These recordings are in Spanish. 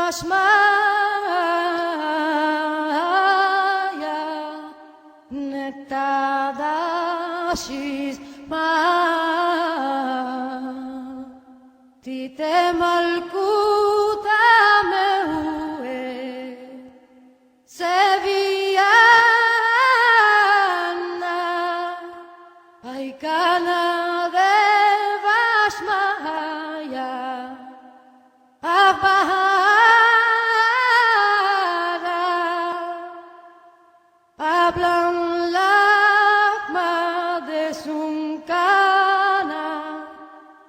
Devashmaya Netadashizma Tite Malkuta Meue Seviana Paikana Devashmaya Apahara Hablan lakma de sunkana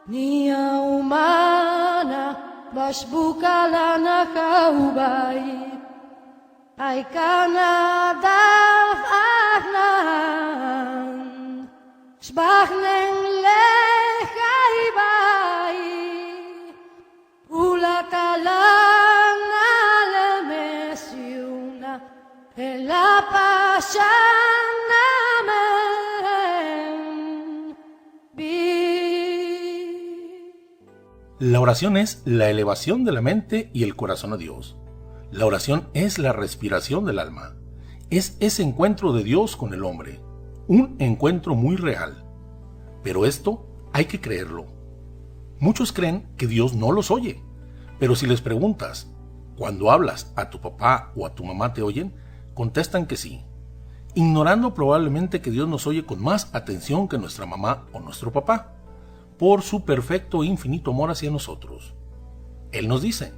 Nia humana Bashbukalana kaubait Ay kanadafahnan Shbachnen lechaibai Ulakalana lemesiuna Ela pashana La oración es la elevación de la mente y el corazón a Dios. La oración es la respiración del alma. Es ese encuentro de Dios con el hombre. Un encuentro muy real. Pero esto hay que creerlo. Muchos creen que Dios no los oye. Pero si les preguntas, cuando hablas a tu papá o a tu mamá te oyen, contestan que sí. Ignorando probablemente que Dios nos oye con más atención que nuestra mamá o nuestro papá, por su perfecto e infinito amor hacia nosotros. Él nos dice,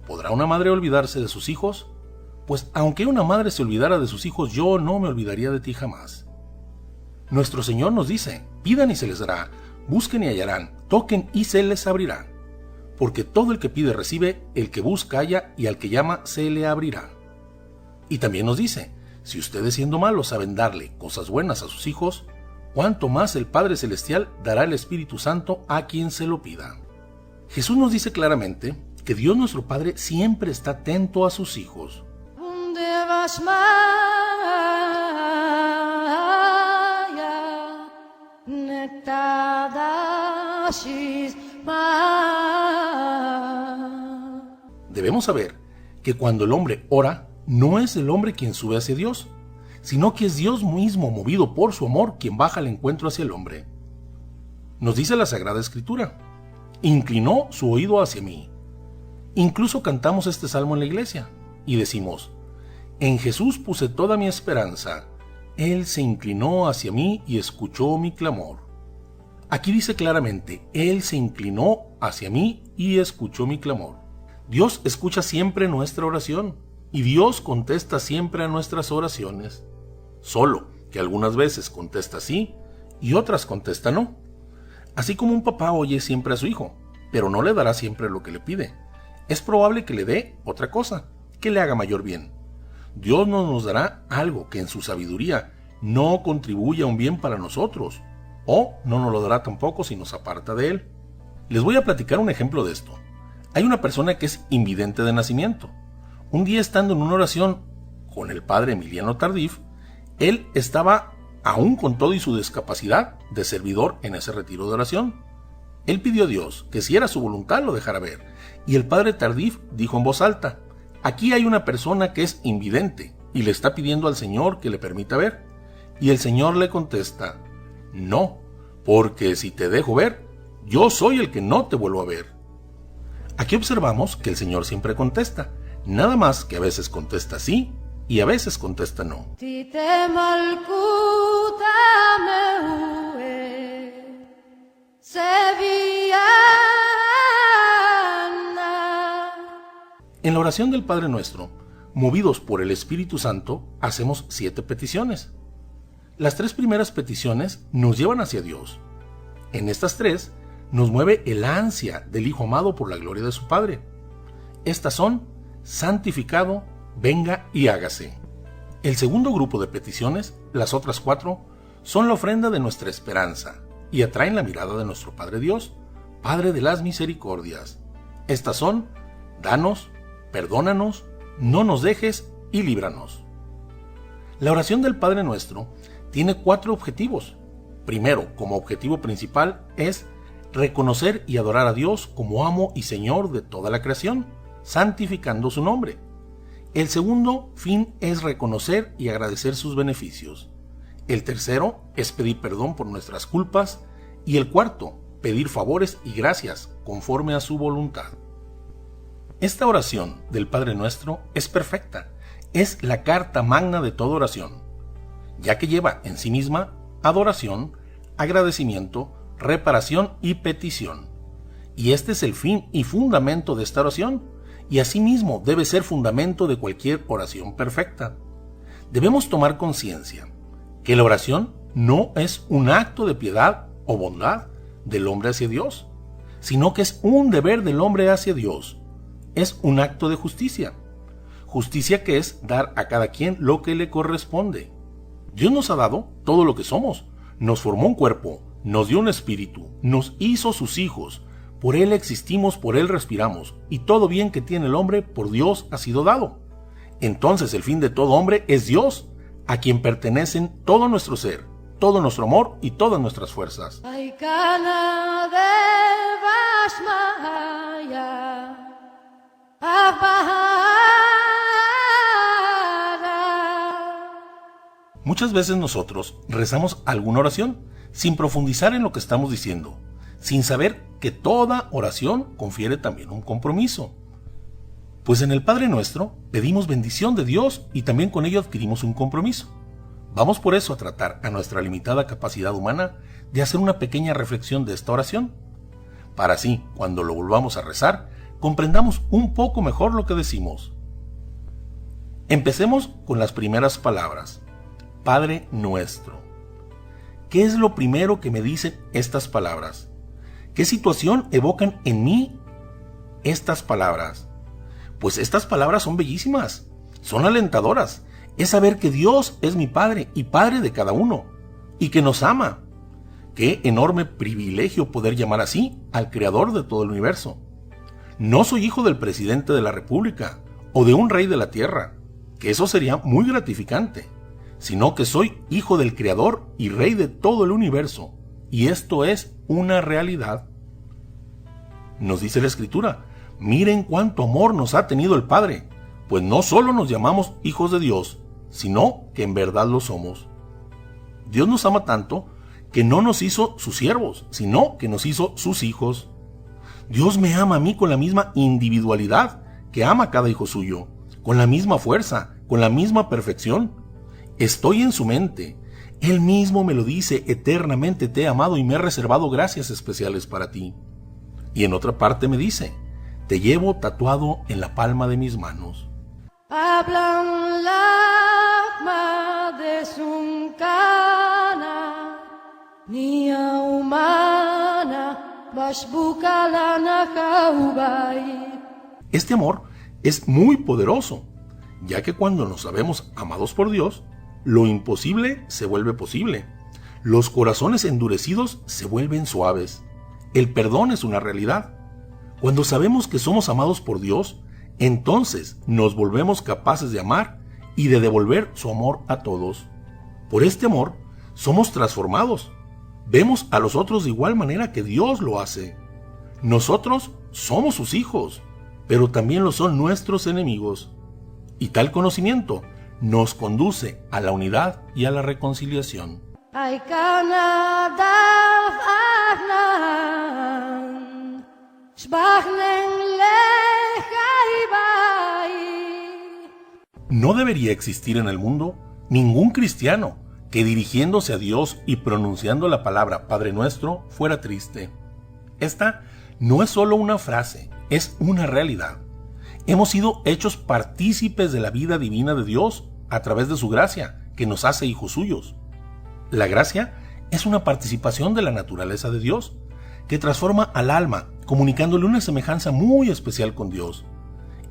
¿podrá una madre olvidarse de sus hijos? Pues aunque una madre se olvidara de sus hijos, yo no me olvidaría de ti jamás. Nuestro Señor nos dice, pidan y se les dará, busquen y hallarán, toquen y se les abrirá. Porque todo el que pide recibe, el que busca halla, y al que llama se le abrirá. Y también nos dice, si ustedes siendo malos saben darle cosas buenas a sus hijos, cuánto más el Padre Celestial dará el Espíritu Santo a quien se lo pida. Jesús nos dice claramente que Dios nuestro Padre siempre está atento a sus hijos. Debemos saber que cuando el hombre ora, no es el hombre quien sube hacia Dios, sino que es Dios mismo, movido por su amor, quien baja al encuentro hacia el hombre. Nos dice la Sagrada Escritura, inclinó su oído hacia mí. Incluso cantamos este salmo en la iglesia y decimos, en Jesús puse toda mi esperanza, Él se inclinó hacia mí y escuchó mi clamor. Aquí dice claramente, Él se inclinó hacia mí y escuchó mi clamor. Dios escucha siempre nuestra oración y Dios contesta siempre a nuestras oraciones. Solo que algunas veces contesta sí y otras contesta no. Así como un papá oye siempre a su hijo, pero no le dará siempre lo que le pide. Es probable que le dé otra cosa, que le haga mayor bien. Dios no nos dará algo que en su sabiduría no contribuya a un bien para nosotros, o no nos lo dará tampoco si nos aparta de Él. Les voy a platicar un ejemplo de esto. Hay una persona que es invidente de nacimiento. Un día estando en una oración con el padre Emiliano Tardif, él estaba, aún con todo y su discapacidad, de servidor en ese retiro de oración. Él pidió a Dios que si era su voluntad lo dejara ver, y el padre Tardif dijo en voz alta, aquí hay una persona que es invidente y le está pidiendo al Señor que le permita ver. Y el Señor le contesta, no, porque si te dejo ver, yo soy el que no te vuelvo a ver. Aquí observamos que el Señor siempre contesta, nada más que a veces contesta sí y a veces contesta no. En la oración del Padre Nuestro, movidos por el Espíritu Santo, hacemos 7 peticiones. Las 3 primeras peticiones nos llevan hacia Dios. En estas 3 nos mueve el ansia del Hijo amado por la gloria de su Padre. Estas son, santificado, venga y hágase. El segundo grupo de peticiones, las otras 4, son la ofrenda de nuestra esperanza y atraen la mirada de nuestro Padre Dios, Padre de las misericordias. Estas son, danos, perdónanos, no nos dejes y líbranos. La oración del Padre Nuestro tiene 4 objetivos. Primero, como objetivo principal, es reconocer y adorar a Dios como amo y Señor de toda la creación, santificando su nombre. El segundo fin es reconocer y agradecer sus beneficios. El tercero es pedir perdón por nuestras culpas. Y el cuarto, pedir favores y gracias conforme a su voluntad. Esta oración del Padre Nuestro es perfecta. Es la carta magna de toda oración, ya que lleva en sí misma adoración, agradecimiento, reparación y petición. Y este es el fin y fundamento de esta oración, y asimismo debe ser fundamento de cualquier oración perfecta. Debemos tomar conciencia que la oración no es un acto de piedad o bondad del hombre hacia Dios, sino que es un deber del hombre hacia Dios. Es un acto de justicia. Justicia que es dar a cada quien lo que le corresponde. Dios nos ha dado todo lo que somos. Nos formó un cuerpo, nos dio un espíritu, nos hizo sus hijos. Por Él existimos, por Él respiramos, y todo bien que tiene el hombre por Dios ha sido dado. Entonces el fin de todo hombre es Dios, a quien pertenecen todo nuestro ser, todo nuestro amor y todas nuestras fuerzas. Muchas veces nosotros rezamos alguna oración sin profundizar en lo que estamos diciendo, sin saber que toda oración confiere también un compromiso. Pues en el Padre Nuestro pedimos bendición de Dios y también con ello adquirimos un compromiso. Vamos por eso a tratar a nuestra limitada capacidad humana de hacer una pequeña reflexión de esta oración, para así, cuando lo volvamos a rezar, comprendamos un poco mejor lo que decimos. Empecemos con las primeras palabras. Padre Nuestro. ¿Qué es lo primero que me dicen estas palabras? ¿Qué situación evocan en mí estas palabras? Pues estas palabras son bellísimas, son alentadoras. Es saber que Dios es mi Padre y Padre de cada uno, y que nos ama. Qué enorme privilegio poder llamar así al Creador de todo el universo. No soy hijo del presidente de la República o de un rey de la tierra, que eso sería muy gratificante, sino que soy hijo del Creador y Rey de todo el universo, y esto es una realidad. Nos dice la Escritura, miren cuánto amor nos ha tenido el Padre, pues no solo nos llamamos hijos de Dios, sino que en verdad lo somos. Dios nos ama tanto que no nos hizo sus siervos, sino que nos hizo sus hijos. Dios me ama a mí con la misma individualidad que ama a cada hijo suyo, con la misma fuerza, con la misma perfección. Estoy en su mente. Él mismo me lo dice, eternamente te he amado y me he reservado gracias especiales para ti. Y en otra parte me dice, te llevo tatuado en la palma de mis manos. Este amor es muy poderoso, ya que cuando nos sabemos amados por Dios, lo imposible se vuelve posible. Los corazones endurecidos se vuelven suaves. El perdón es una realidad. Cuando sabemos que somos amados por Dios, entonces nos volvemos capaces de amar y de devolver su amor a todos. Por este amor, somos transformados. Vemos a los otros de igual manera que Dios lo hace. Nosotros somos sus hijos, pero también lo son nuestros enemigos. Y tal conocimiento nos conduce a la unidad y a la reconciliación. No debería existir en el mundo ningún cristiano que dirigiéndose a Dios y pronunciando la palabra Padre Nuestro fuera triste. Esta no es solo una frase, es una realidad. Hemos sido hechos partícipes de la vida divina de Dios a través de su gracia, que nos hace hijos suyos. La gracia es una participación de la naturaleza de Dios, que transforma al alma, comunicándole una semejanza muy especial con Dios.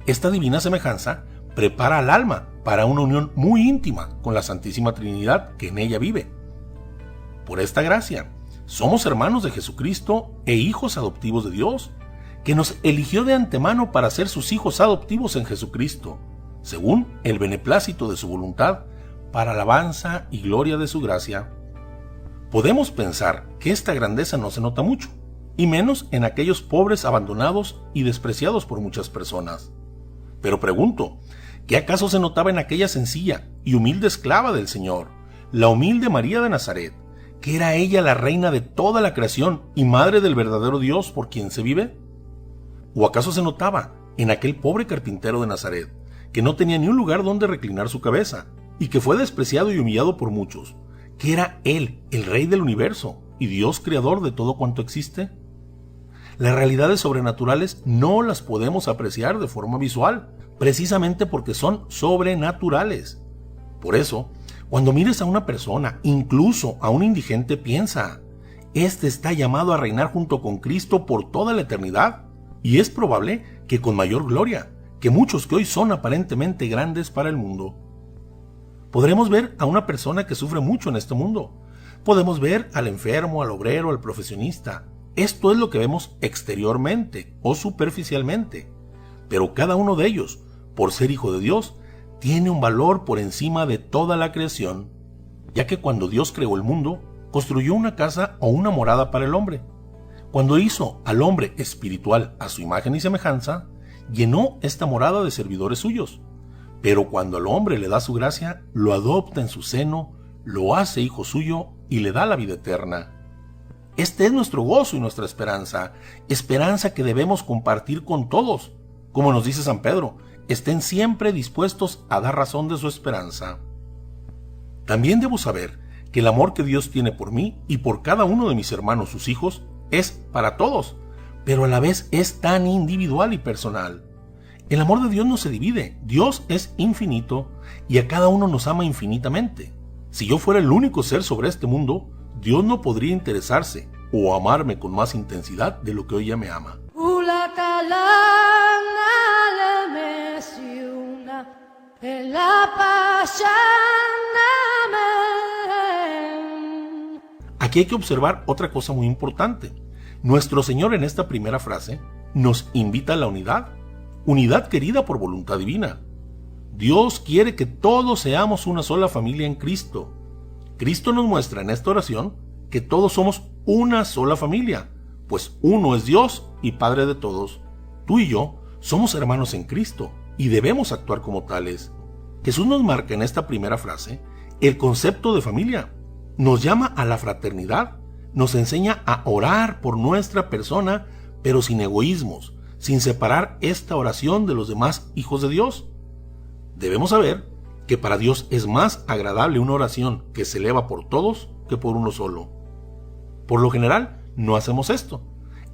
Esta divina semejanza prepara al alma para una unión muy íntima con la Santísima Trinidad que en ella vive. Por esta gracia, somos hermanos de Jesucristo e hijos adoptivos de Dios, que nos eligió de antemano para ser sus hijos adoptivos en Jesucristo, según el beneplácito de su voluntad, para alabanza y gloria de su gracia. Podemos pensar que esta grandeza no se nota mucho, y menos en aquellos pobres abandonados y despreciados por muchas personas. Pero pregunto, ¿qué acaso se notaba en aquella sencilla y humilde esclava del Señor, la humilde María de Nazaret, que era ella la reina de toda la creación y madre del verdadero Dios por quien se vive? ¿O acaso se notaba en aquel pobre carpintero de Nazaret, que no tenía ni un lugar donde reclinar su cabeza, y que fue despreciado y humillado por muchos, que era él el rey del universo y Dios creador de todo cuanto existe? Las realidades sobrenaturales no las podemos apreciar de forma visual, precisamente porque son sobrenaturales. Por eso, cuando mires a una persona, incluso a un indigente, piensa, este está llamado a reinar junto con Cristo por toda la eternidad, y es probable que con mayor gloria que muchos que hoy son aparentemente grandes para el mundo. Podremos ver a una persona que sufre mucho en este mundo. Podemos ver al enfermo, al obrero, al profesionista. Esto es lo que vemos exteriormente o superficialmente. Pero cada uno de ellos, por ser hijo de Dios, tiene un valor por encima de toda la creación, ya que cuando Dios creó el mundo, construyó una casa o una morada para el hombre. Cuando hizo al hombre espiritual a su imagen y semejanza, llenó esta morada de servidores suyos. Pero cuando al hombre le da su gracia, lo adopta en su seno, lo hace hijo suyo y le da la vida eterna. Este es nuestro gozo y nuestra esperanza que debemos compartir con todos. Como nos dice San Pedro, estén siempre dispuestos a dar razón de su esperanza. También debo saber que el amor que Dios tiene por mí y por cada uno de mis hermanos, sus hijos, es para todos, pero a la vez es tan individual y personal. El amor de Dios no se divide, Dios es infinito y a cada uno nos ama infinitamente. Si yo fuera el único ser sobre este mundo, Dios no podría interesarse o amarme con más intensidad de lo que hoy ya me ama. Aquí hay que observar otra cosa muy importante. Nuestro Señor en esta primera frase nos invita a la unidad querida por voluntad divina. Dios quiere que todos seamos una sola familia en Cristo. Cristo nos muestra en esta oración que todos somos una sola familia, pues uno es Dios y Padre de todos. Tú y yo somos hermanos en Cristo y debemos actuar como tales. Jesús nos marca en esta primera frase el concepto de familia. Nos llama a la fraternidad, nos enseña a orar por nuestra persona, pero sin egoísmos, sin separar esta oración de los demás hijos de Dios. Debemos saber que para Dios es más agradable una oración que se eleva por todos que por uno solo. Por lo general, no hacemos esto.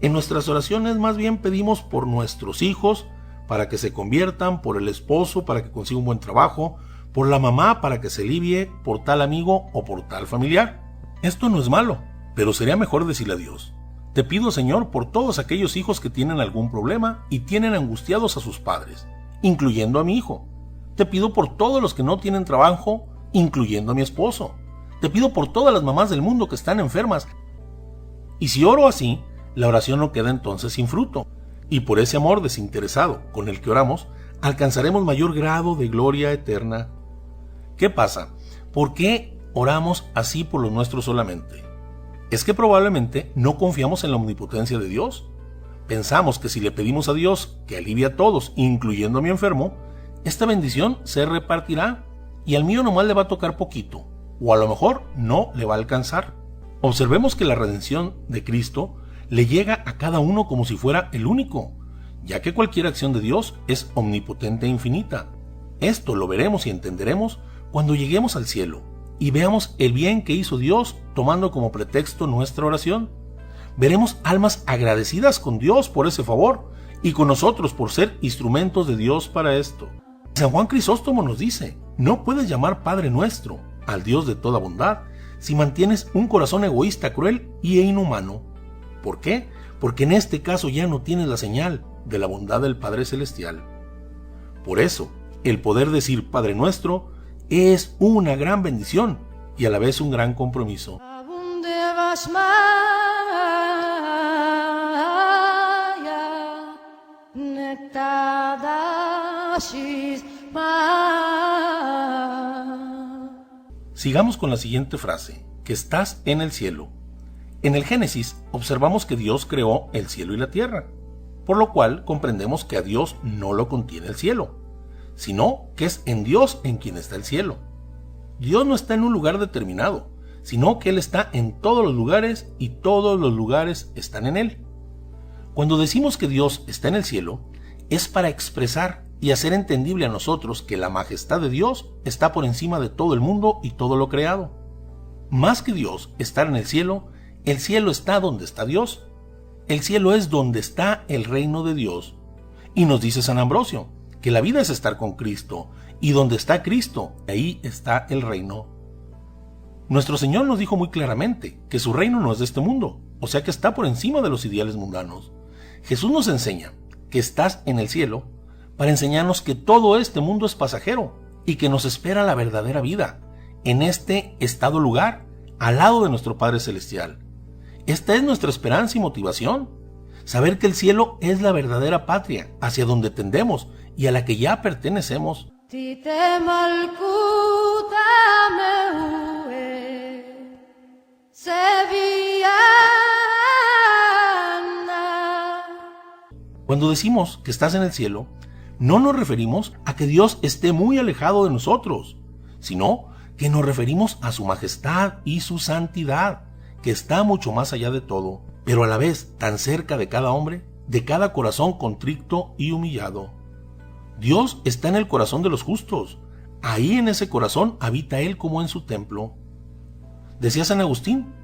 En nuestras oraciones más bien pedimos por nuestros hijos para que se conviertan, por el esposo para que consiga un buen trabajo, por la mamá para que se alivie, por tal amigo o por tal familiar. Esto no es malo, pero sería mejor decirle a Dios: te pido, Señor, por todos aquellos hijos que tienen algún problema y tienen angustiados a sus padres, incluyendo a mi hijo. Te pido por todos los que no tienen trabajo, incluyendo a mi esposo. Te pido por todas las mamás del mundo que están enfermas. Y si oro así, la oración no queda entonces sin fruto. Y por ese amor desinteresado con el que oramos, alcanzaremos mayor grado de gloria eterna. ¿Qué pasa? ¿Por qué oramos así por los nuestros solamente? Es que probablemente no confiamos en la omnipotencia de Dios. Pensamos que si le pedimos a Dios que alivie a todos, incluyendo a mi enfermo, esta bendición se repartirá y al mío nomás le va a tocar poquito, o a lo mejor no le va a alcanzar. Observemos que la redención de Cristo le llega a cada uno como si fuera el único, ya que cualquier acción de Dios es omnipotente e infinita. Esto lo veremos y entenderemos cuando lleguemos al cielo y veamos el bien que hizo Dios tomando como pretexto nuestra oración. Veremos almas agradecidas con Dios por ese favor y con nosotros por ser instrumentos de Dios para esto. San Juan Crisóstomo nos dice: no puedes llamar Padre nuestro al Dios de toda bondad si mantienes un corazón egoísta, cruel e inhumano. ¿Por qué? Porque en este caso ya no tienes la señal de la bondad del Padre Celestial. Por eso, el poder decir Padre Nuestro es una gran bendición y a la vez un gran compromiso. Sigamos con la siguiente frase: que estás en el cielo. En el Génesis observamos que Dios creó el cielo y la tierra, por lo cual comprendemos que a Dios no lo contiene el cielo. sino que es en Dios en quien está el cielo. Dios no está en un lugar determinado, sino que Él está en todos los lugares y todos los lugares están en Él. Cuando decimos que Dios está en el cielo, es para expresar y hacer entendible a nosotros que la majestad de Dios está por encima de todo el mundo y todo lo creado. Más que Dios estar en el cielo está donde está Dios. El cielo es donde está el reino de Dios. Y nos dice San Ambrosio que la vida es estar con Cristo, y donde está Cristo, ahí está el reino. Nuestro Señor nos dijo muy claramente que su reino no es de este mundo, o sea que está por encima de los ideales mundanos. Jesús nos enseña que estás en el cielo para enseñarnos que todo este mundo es pasajero y que nos espera la verdadera vida, en este estado lugar, al lado de nuestro Padre Celestial. Esta es nuestra esperanza y motivación, saber que el cielo es la verdadera patria hacia donde tendemos y a la que ya pertenecemos. Cuando decimos que estás en el cielo, no nos referimos a que Dios esté muy alejado de nosotros, sino que nos referimos a su majestad y su santidad, que está mucho más allá de todo, pero a la vez tan cerca de cada hombre, de cada corazón contrito y humillado. Dios está en el corazón de los justos, ahí en ese corazón habita Él como en su templo. Decía San Agustín,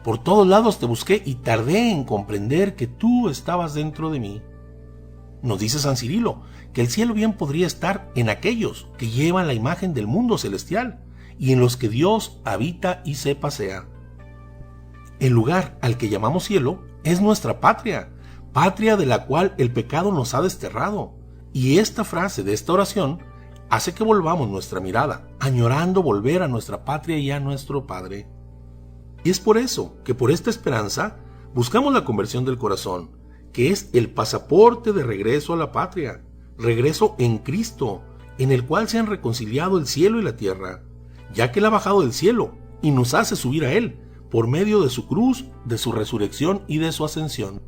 por todos lados te busqué y tardé en comprender que tú estabas dentro de mí. Nos dice San Cirilo que el cielo bien podría estar en aquellos que llevan la imagen del mundo celestial y en los que Dios habita y se pasea. El lugar al que llamamos cielo es nuestra patria, patria de la cual el pecado nos ha desterrado. Y esta frase de esta oración hace que volvamos nuestra mirada, añorando volver a nuestra patria y a nuestro Padre. Y es por eso que por esta esperanza buscamos la conversión del corazón, que es el pasaporte de regreso a la patria, regreso en Cristo, en el cual se han reconciliado el cielo y la tierra, ya que Él ha bajado del cielo y nos hace subir a Él por medio de su cruz, de su resurrección y de su ascensión.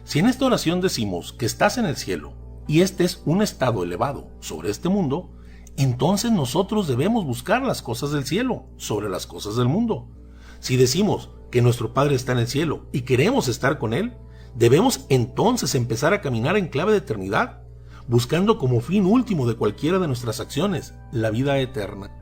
Si en esta oración decimos que estás en el cielo y este es un estado elevado sobre este mundo, entonces nosotros debemos buscar las cosas del cielo sobre las cosas del mundo. Si decimos que nuestro Padre está en el cielo y queremos estar con Él, debemos entonces empezar a caminar en clave de eternidad, buscando como fin último de cualquiera de nuestras acciones la vida eterna.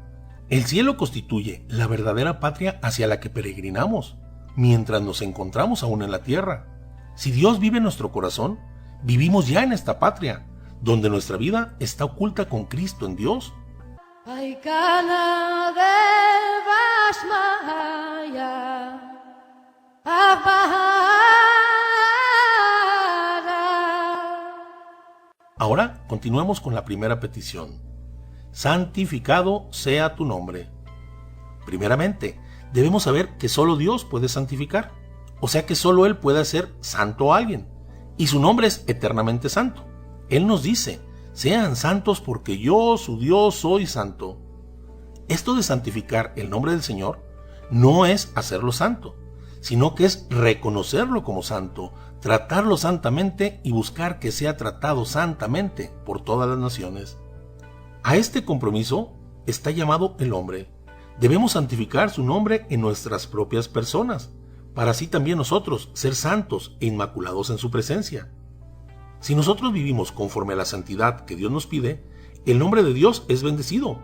El cielo constituye la verdadera patria hacia la que peregrinamos, mientras nos encontramos aún en la tierra. Si Dios vive en nuestro corazón, vivimos ya en esta patria, donde nuestra vida está oculta con Cristo en Dios. Ahora continuemos con la primera petición. Santificado sea tu nombre. Primeramente, debemos saber que solo Dios puede santificar, o sea que solo Él puede hacer santo a alguien, y su nombre es eternamente santo. Él nos dice, sean santos porque yo, su Dios, soy santo. Esto de santificar el nombre del Señor no es hacerlo santo, sino que es reconocerlo como santo, tratarlo santamente y buscar que sea tratado santamente por todas las naciones. A este compromiso está llamado el hombre. Debemos santificar su nombre en nuestras propias personas, para así también nosotros ser santos e inmaculados en su presencia. Si nosotros vivimos conforme a la santidad que Dios nos pide, el nombre de Dios es bendecido.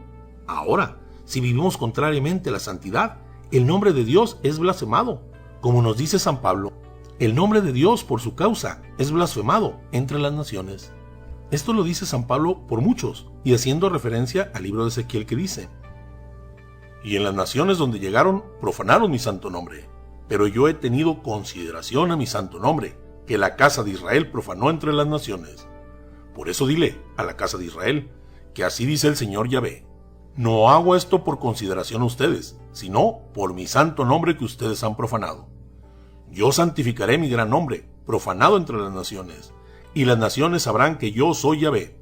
Ahora, si vivimos contrariamente a la santidad, el nombre de Dios es blasfemado. Como nos dice San Pablo, el nombre de Dios por su causa es blasfemado entre las naciones. Esto lo dice San Pablo por muchos, y haciendo referencia al libro de Ezequiel que dice: y en las naciones donde llegaron profanaron mi santo nombre, pero yo he tenido consideración a mi santo nombre, que la casa de Israel profanó entre las naciones. Por eso dile a la casa de Israel, que así dice el Señor Yahvé: no hago esto por consideración a ustedes, sino por mi santo nombre que ustedes han profanado. Yo santificaré mi gran nombre, profanado entre las naciones, y las naciones sabrán que yo soy Yahvé,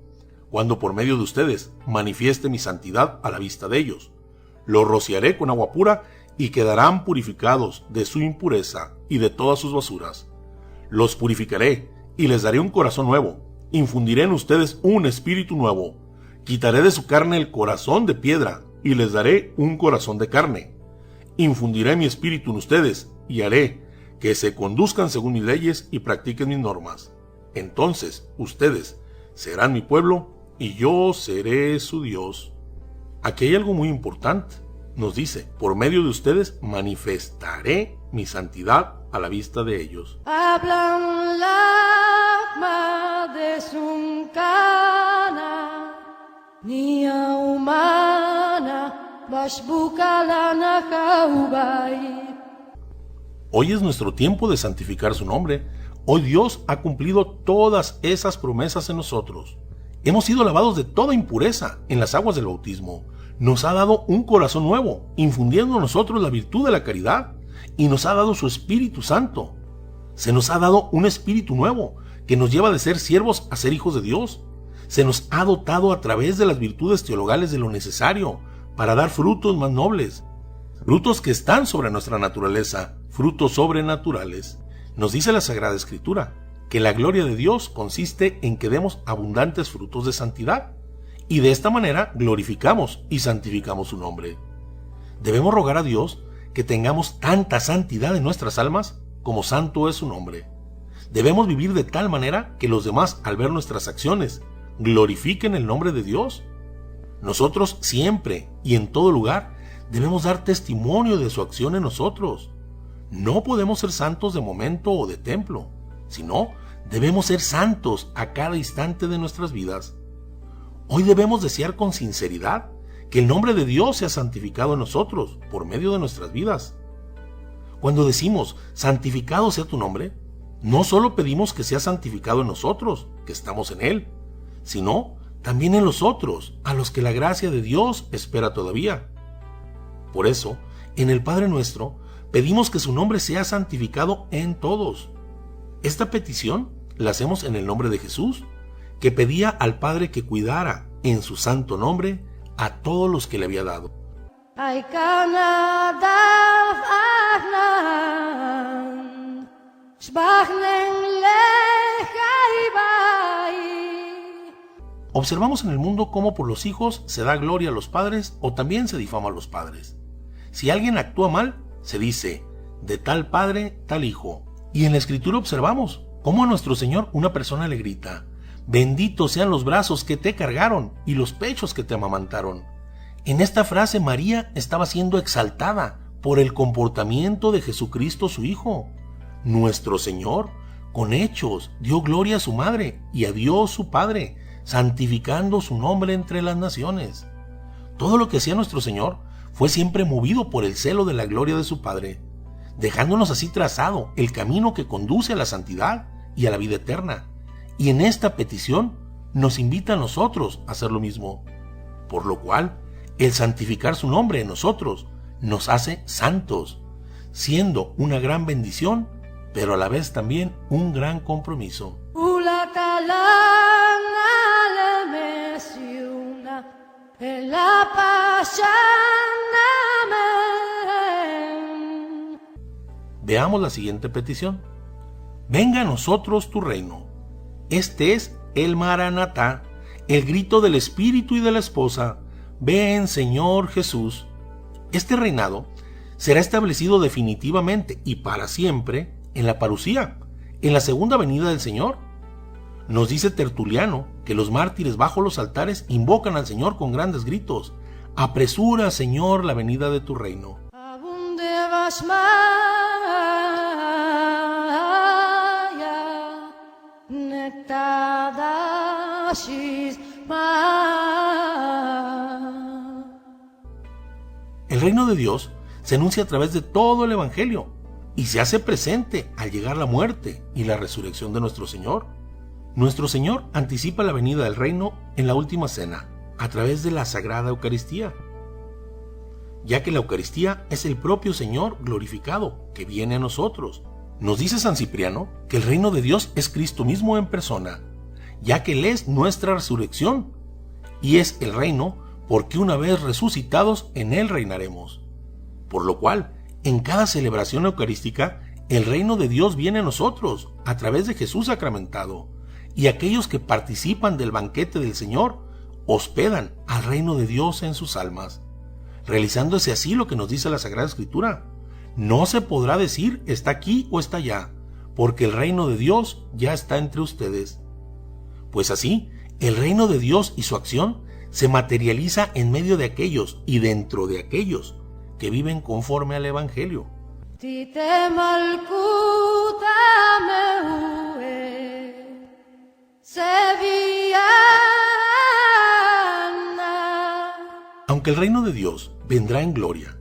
cuando por medio de ustedes manifieste mi santidad a la vista de ellos. Los rociaré con agua pura y quedarán purificados de su impureza y de todas sus basuras. Los purificaré y les daré un corazón nuevo, infundiré en ustedes un espíritu nuevo, Quitaré de su carne el corazón de piedra y les daré un corazón de carne. Infundiré mi espíritu en ustedes y haré que se conduzcan según mis leyes y practiquen mis normas. Entonces ustedes serán mi pueblo y yo seré su Dios. Aquí hay algo muy importante. Nos dice, por medio de ustedes manifestaré mi santidad a la vista de ellos. Hablan lama de sunkana, nia humana, bashbukalana jaubai. Hoy es nuestro tiempo de santificar su nombre. Hoy Dios ha cumplido todas esas promesas en nosotros. Hemos sido lavados de toda impureza en las aguas del bautismo. Nos ha dado un corazón nuevo, infundiendo en nosotros la virtud de la caridad, y nos ha dado su Espíritu Santo. Se nos ha dado un espíritu nuevo, que nos lleva de ser siervos a ser hijos de Dios. Se nos ha dotado a través de las virtudes teologales de lo necesario, para dar frutos más nobles, frutos que están sobre nuestra naturaleza, frutos sobrenaturales. Nos dice la Sagrada Escritura, que la gloria de Dios consiste en que demos abundantes frutos de santidad, y de esta manera glorificamos y santificamos su nombre. Debemos rogar a Dios que tengamos tanta santidad en nuestras almas como santo es su nombre. Debemos vivir de tal manera que los demás, al ver nuestras acciones, glorifiquen el nombre de Dios. Nosotros siempre y en todo lugar debemos dar testimonio de su acción en nosotros. No podemos ser santos de momento o de templo, sino debemos ser santos a cada instante de nuestras vidas. Hoy debemos desear con sinceridad que el nombre de Dios sea santificado en nosotros por medio de nuestras vidas. Cuando decimos, santificado sea tu nombre, no solo pedimos que sea santificado en nosotros, que estamos en Él, sino también en los otros, a los que la gracia de Dios espera todavía. Por eso, en el Padre Nuestro, pedimos que su nombre sea santificado en todos. Esta petición la hacemos en el nombre de Jesús, que pedía al Padre que cuidara en su santo nombre a todos los que le había dado. Observamos en el mundo cómo por los hijos se da gloria a los padres o también se difama a los padres. Si alguien actúa mal, se dice, de tal padre, tal hijo. Y en la Escritura observamos cómo a nuestro Señor una persona le grita, benditos sean los brazos que te cargaron y los pechos que te amamantaron. En esta frase María estaba siendo exaltada por el comportamiento de Jesucristo su Hijo. Nuestro Señor, con hechos, dio gloria a su madre y a Dios su Padre, santificando su nombre entre las naciones. Todo lo que hacía nuestro Señor fue siempre movido por el celo de la gloria de su Padre, dejándonos así trazado el camino que conduce a la santidad y a la vida eterna. Y en esta petición nos invita a nosotros a hacer lo mismo, por lo cual el santificar su nombre en nosotros nos hace santos, siendo una gran bendición, pero a la vez también un gran compromiso. Veamos la siguiente petición. Venga a nosotros tu reino. Este es el Maranatá, el grito del Espíritu y de la esposa. Ven, Señor Jesús. Este reinado será establecido definitivamente y para siempre en la parusía, en la segunda venida del Señor. Nos dice Tertuliano que los mártires bajo los altares invocan al Señor con grandes gritos. Apresura, Señor, la venida de tu reino. El reino de Dios se anuncia a través de todo el Evangelio y se hace presente al llegar la muerte y la resurrección de nuestro Señor. Nuestro Señor anticipa la venida del reino en la última cena, a través de la Sagrada Eucaristía, ya que la Eucaristía es el propio Señor glorificado que viene a nosotros. Nos dice San Cipriano que el reino de Dios es Cristo mismo en persona, ya que Él es nuestra resurrección, y es el reino porque una vez resucitados en Él reinaremos. Por lo cual, en cada celebración eucarística, el reino de Dios viene a nosotros a través de Jesús sacramentado, y aquellos que participan del banquete del Señor hospedan al reino de Dios en sus almas, realizándose así lo que nos dice la Sagrada Escritura. No se podrá decir está aquí o está allá, porque el reino de Dios ya está entre ustedes. Pues así, el reino de Dios y su acción se materializa en medio de aquellos y dentro de aquellos que viven conforme al Evangelio. Aunque el reino de Dios vendrá en gloria,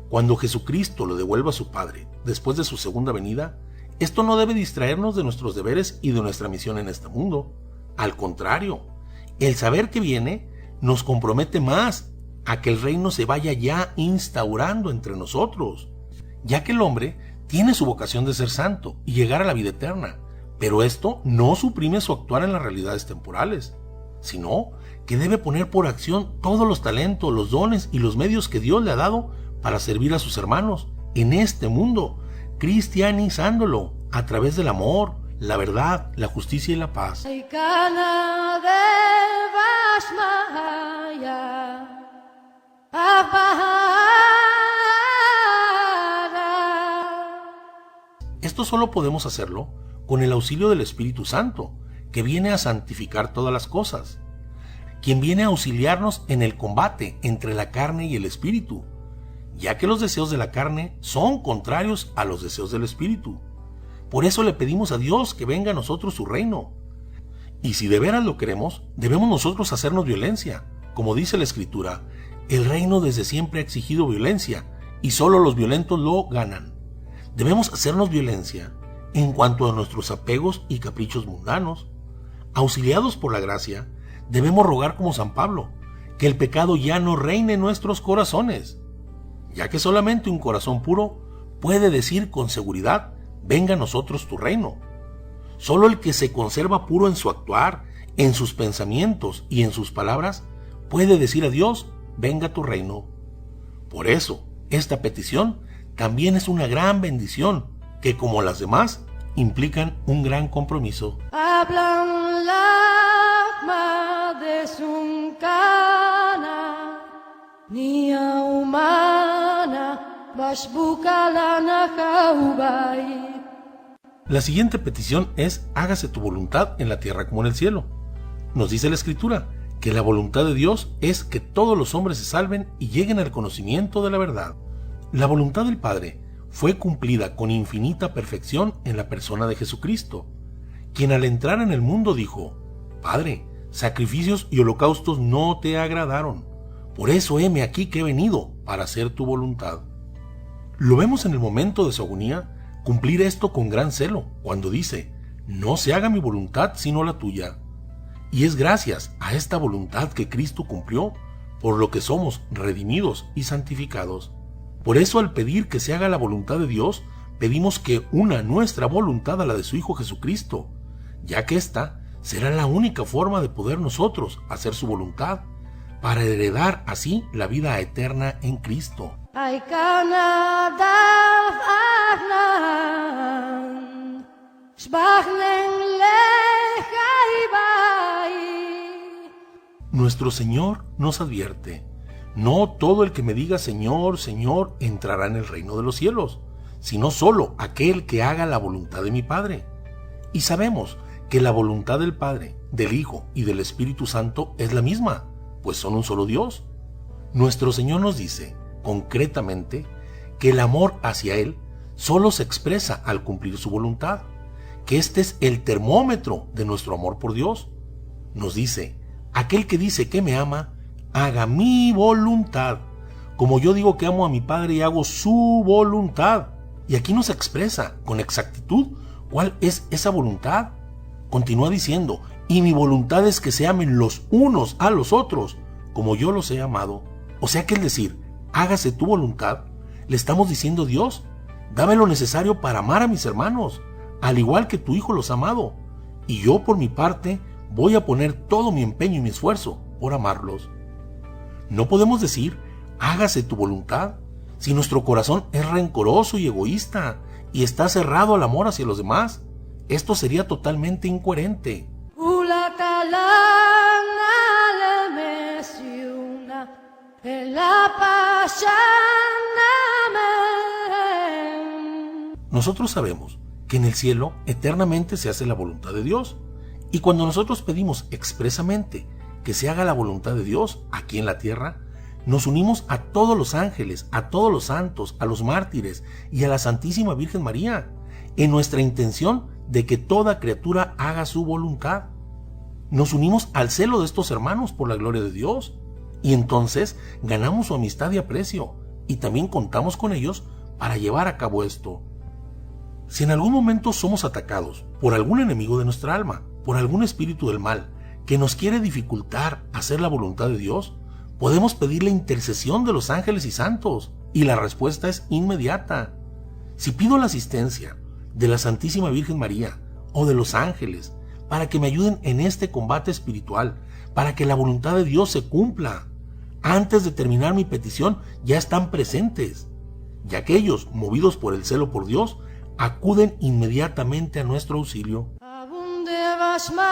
cuando Jesucristo lo devuelva a su Padre después de su segunda venida, esto no debe distraernos de nuestros deberes y de nuestra misión en este mundo. Al contrario, el saber que viene nos compromete más a que el reino se vaya ya instaurando entre nosotros, ya que el hombre tiene su vocación de ser santo y llegar a la vida eterna, pero esto no suprime su actuar en las realidades temporales, sino que debe poner por acción todos los talentos, los dones y los medios que Dios le ha dado para servir a sus hermanos en este mundo, cristianizándolo a través del amor, la verdad, la justicia y la paz. Esto solo podemos hacerlo con el auxilio del Espíritu Santo, que viene a santificar todas las cosas, quien viene a auxiliarnos en el combate entre la carne y el Espíritu, ya que los deseos de la carne son contrarios a los deseos del Espíritu. Por eso le pedimos a Dios que venga a nosotros su reino. Y si de veras lo queremos, debemos nosotros hacernos violencia. Como dice la Escritura, el reino desde siempre ha exigido violencia, y solo los violentos lo ganan. Debemos hacernos violencia en cuanto a nuestros apegos y caprichos mundanos. Auxiliados por la gracia, debemos rogar como San Pablo, que el pecado ya no reine en nuestros corazones, ya que solamente un corazón puro puede decir con seguridad, venga a nosotros tu reino. Solo el que se conserva puro en su actuar, en sus pensamientos y en sus palabras, puede decir a Dios, venga tu reino. Por eso, esta petición también es una gran bendición, que como las demás, implican un gran compromiso. Hablan la de Sunkana, Nia humana, Bashbukalana Jaubai. La siguiente petición es, hágase tu voluntad en la tierra como en el cielo. Nos dice la Escritura que la voluntad de Dios es que todos los hombres se salven y lleguen al conocimiento de la verdad. La voluntad del Padre fue cumplida con infinita perfección en la persona de Jesucristo, quien al entrar en el mundo dijo, Padre, sacrificios y holocaustos no te agradaron, por eso heme aquí que he venido para hacer tu voluntad. Lo vemos en el momento de su agonía cumplir esto con gran celo, cuando dice, no se haga mi voluntad sino la tuya. Y es gracias a esta voluntad que Cristo cumplió, por lo que somos redimidos y santificados. Por eso al pedir que se haga la voluntad de Dios, pedimos que una nuestra voluntad a la de su Hijo Jesucristo, ya que esta será la única forma de poder nosotros hacer su voluntad, para heredar así la vida eterna en Cristo. Nuestro Señor nos advierte, no todo el que me diga Señor, Señor, entrará en el reino de los cielos, sino solo aquel que haga la voluntad de mi Padre. Y sabemos que la voluntad del Padre, del Hijo y del Espíritu Santo es la misma, pues son un solo Dios. Nuestro Señor nos dice, concretamente, que el amor hacia Él solo se expresa al cumplir su voluntad, que este es el termómetro de nuestro amor por Dios. Nos dice, aquel que dice que me ama, haga mi voluntad, como yo digo que amo a mi Padre y hago su voluntad. Y aquí nos expresa con exactitud cuál es esa voluntad. Continúa diciendo, y mi voluntad es que se amen los unos a los otros, como yo los he amado. O sea que es decir, hágase tu voluntad, le estamos diciendo Dios, dame lo necesario para amar a mis hermanos, al igual que tu Hijo los ha amado. Y yo por mi parte voy a poner todo mi empeño y mi esfuerzo por amarlos. No podemos decir, hágase tu voluntad, si nuestro corazón es rencoroso y egoísta y está cerrado al amor hacia los demás. Esto sería totalmente incoherente. Amen. Nosotros sabemos que en el cielo eternamente se hace la voluntad de Dios. Y cuando nosotros pedimos expresamente que se haga la voluntad de Dios aquí en la tierra, nos unimos a todos los ángeles, a todos los santos, a los mártires y a la Santísima Virgen María, en nuestra intención de que toda criatura haga su voluntad. Nos unimos al celo de estos hermanos por la gloria de Dios, y entonces ganamos su amistad y aprecio, y también contamos con ellos para llevar a cabo esto. Si en algún momento somos atacados por algún enemigo de nuestra alma, por algún espíritu del mal, que nos quiere dificultar hacer la voluntad de Dios, podemos pedir la intercesión de los ángeles y santos, y la respuesta es inmediata. Si pido la asistencia de la Santísima Virgen María o de los ángeles para que me ayuden en este combate espiritual, para que la voluntad de Dios se cumpla, antes de terminar mi petición ya están presentes, ya que ellos, movidos por el celo por Dios, acuden inmediatamente a nuestro auxilio. Abunde Vashmaya,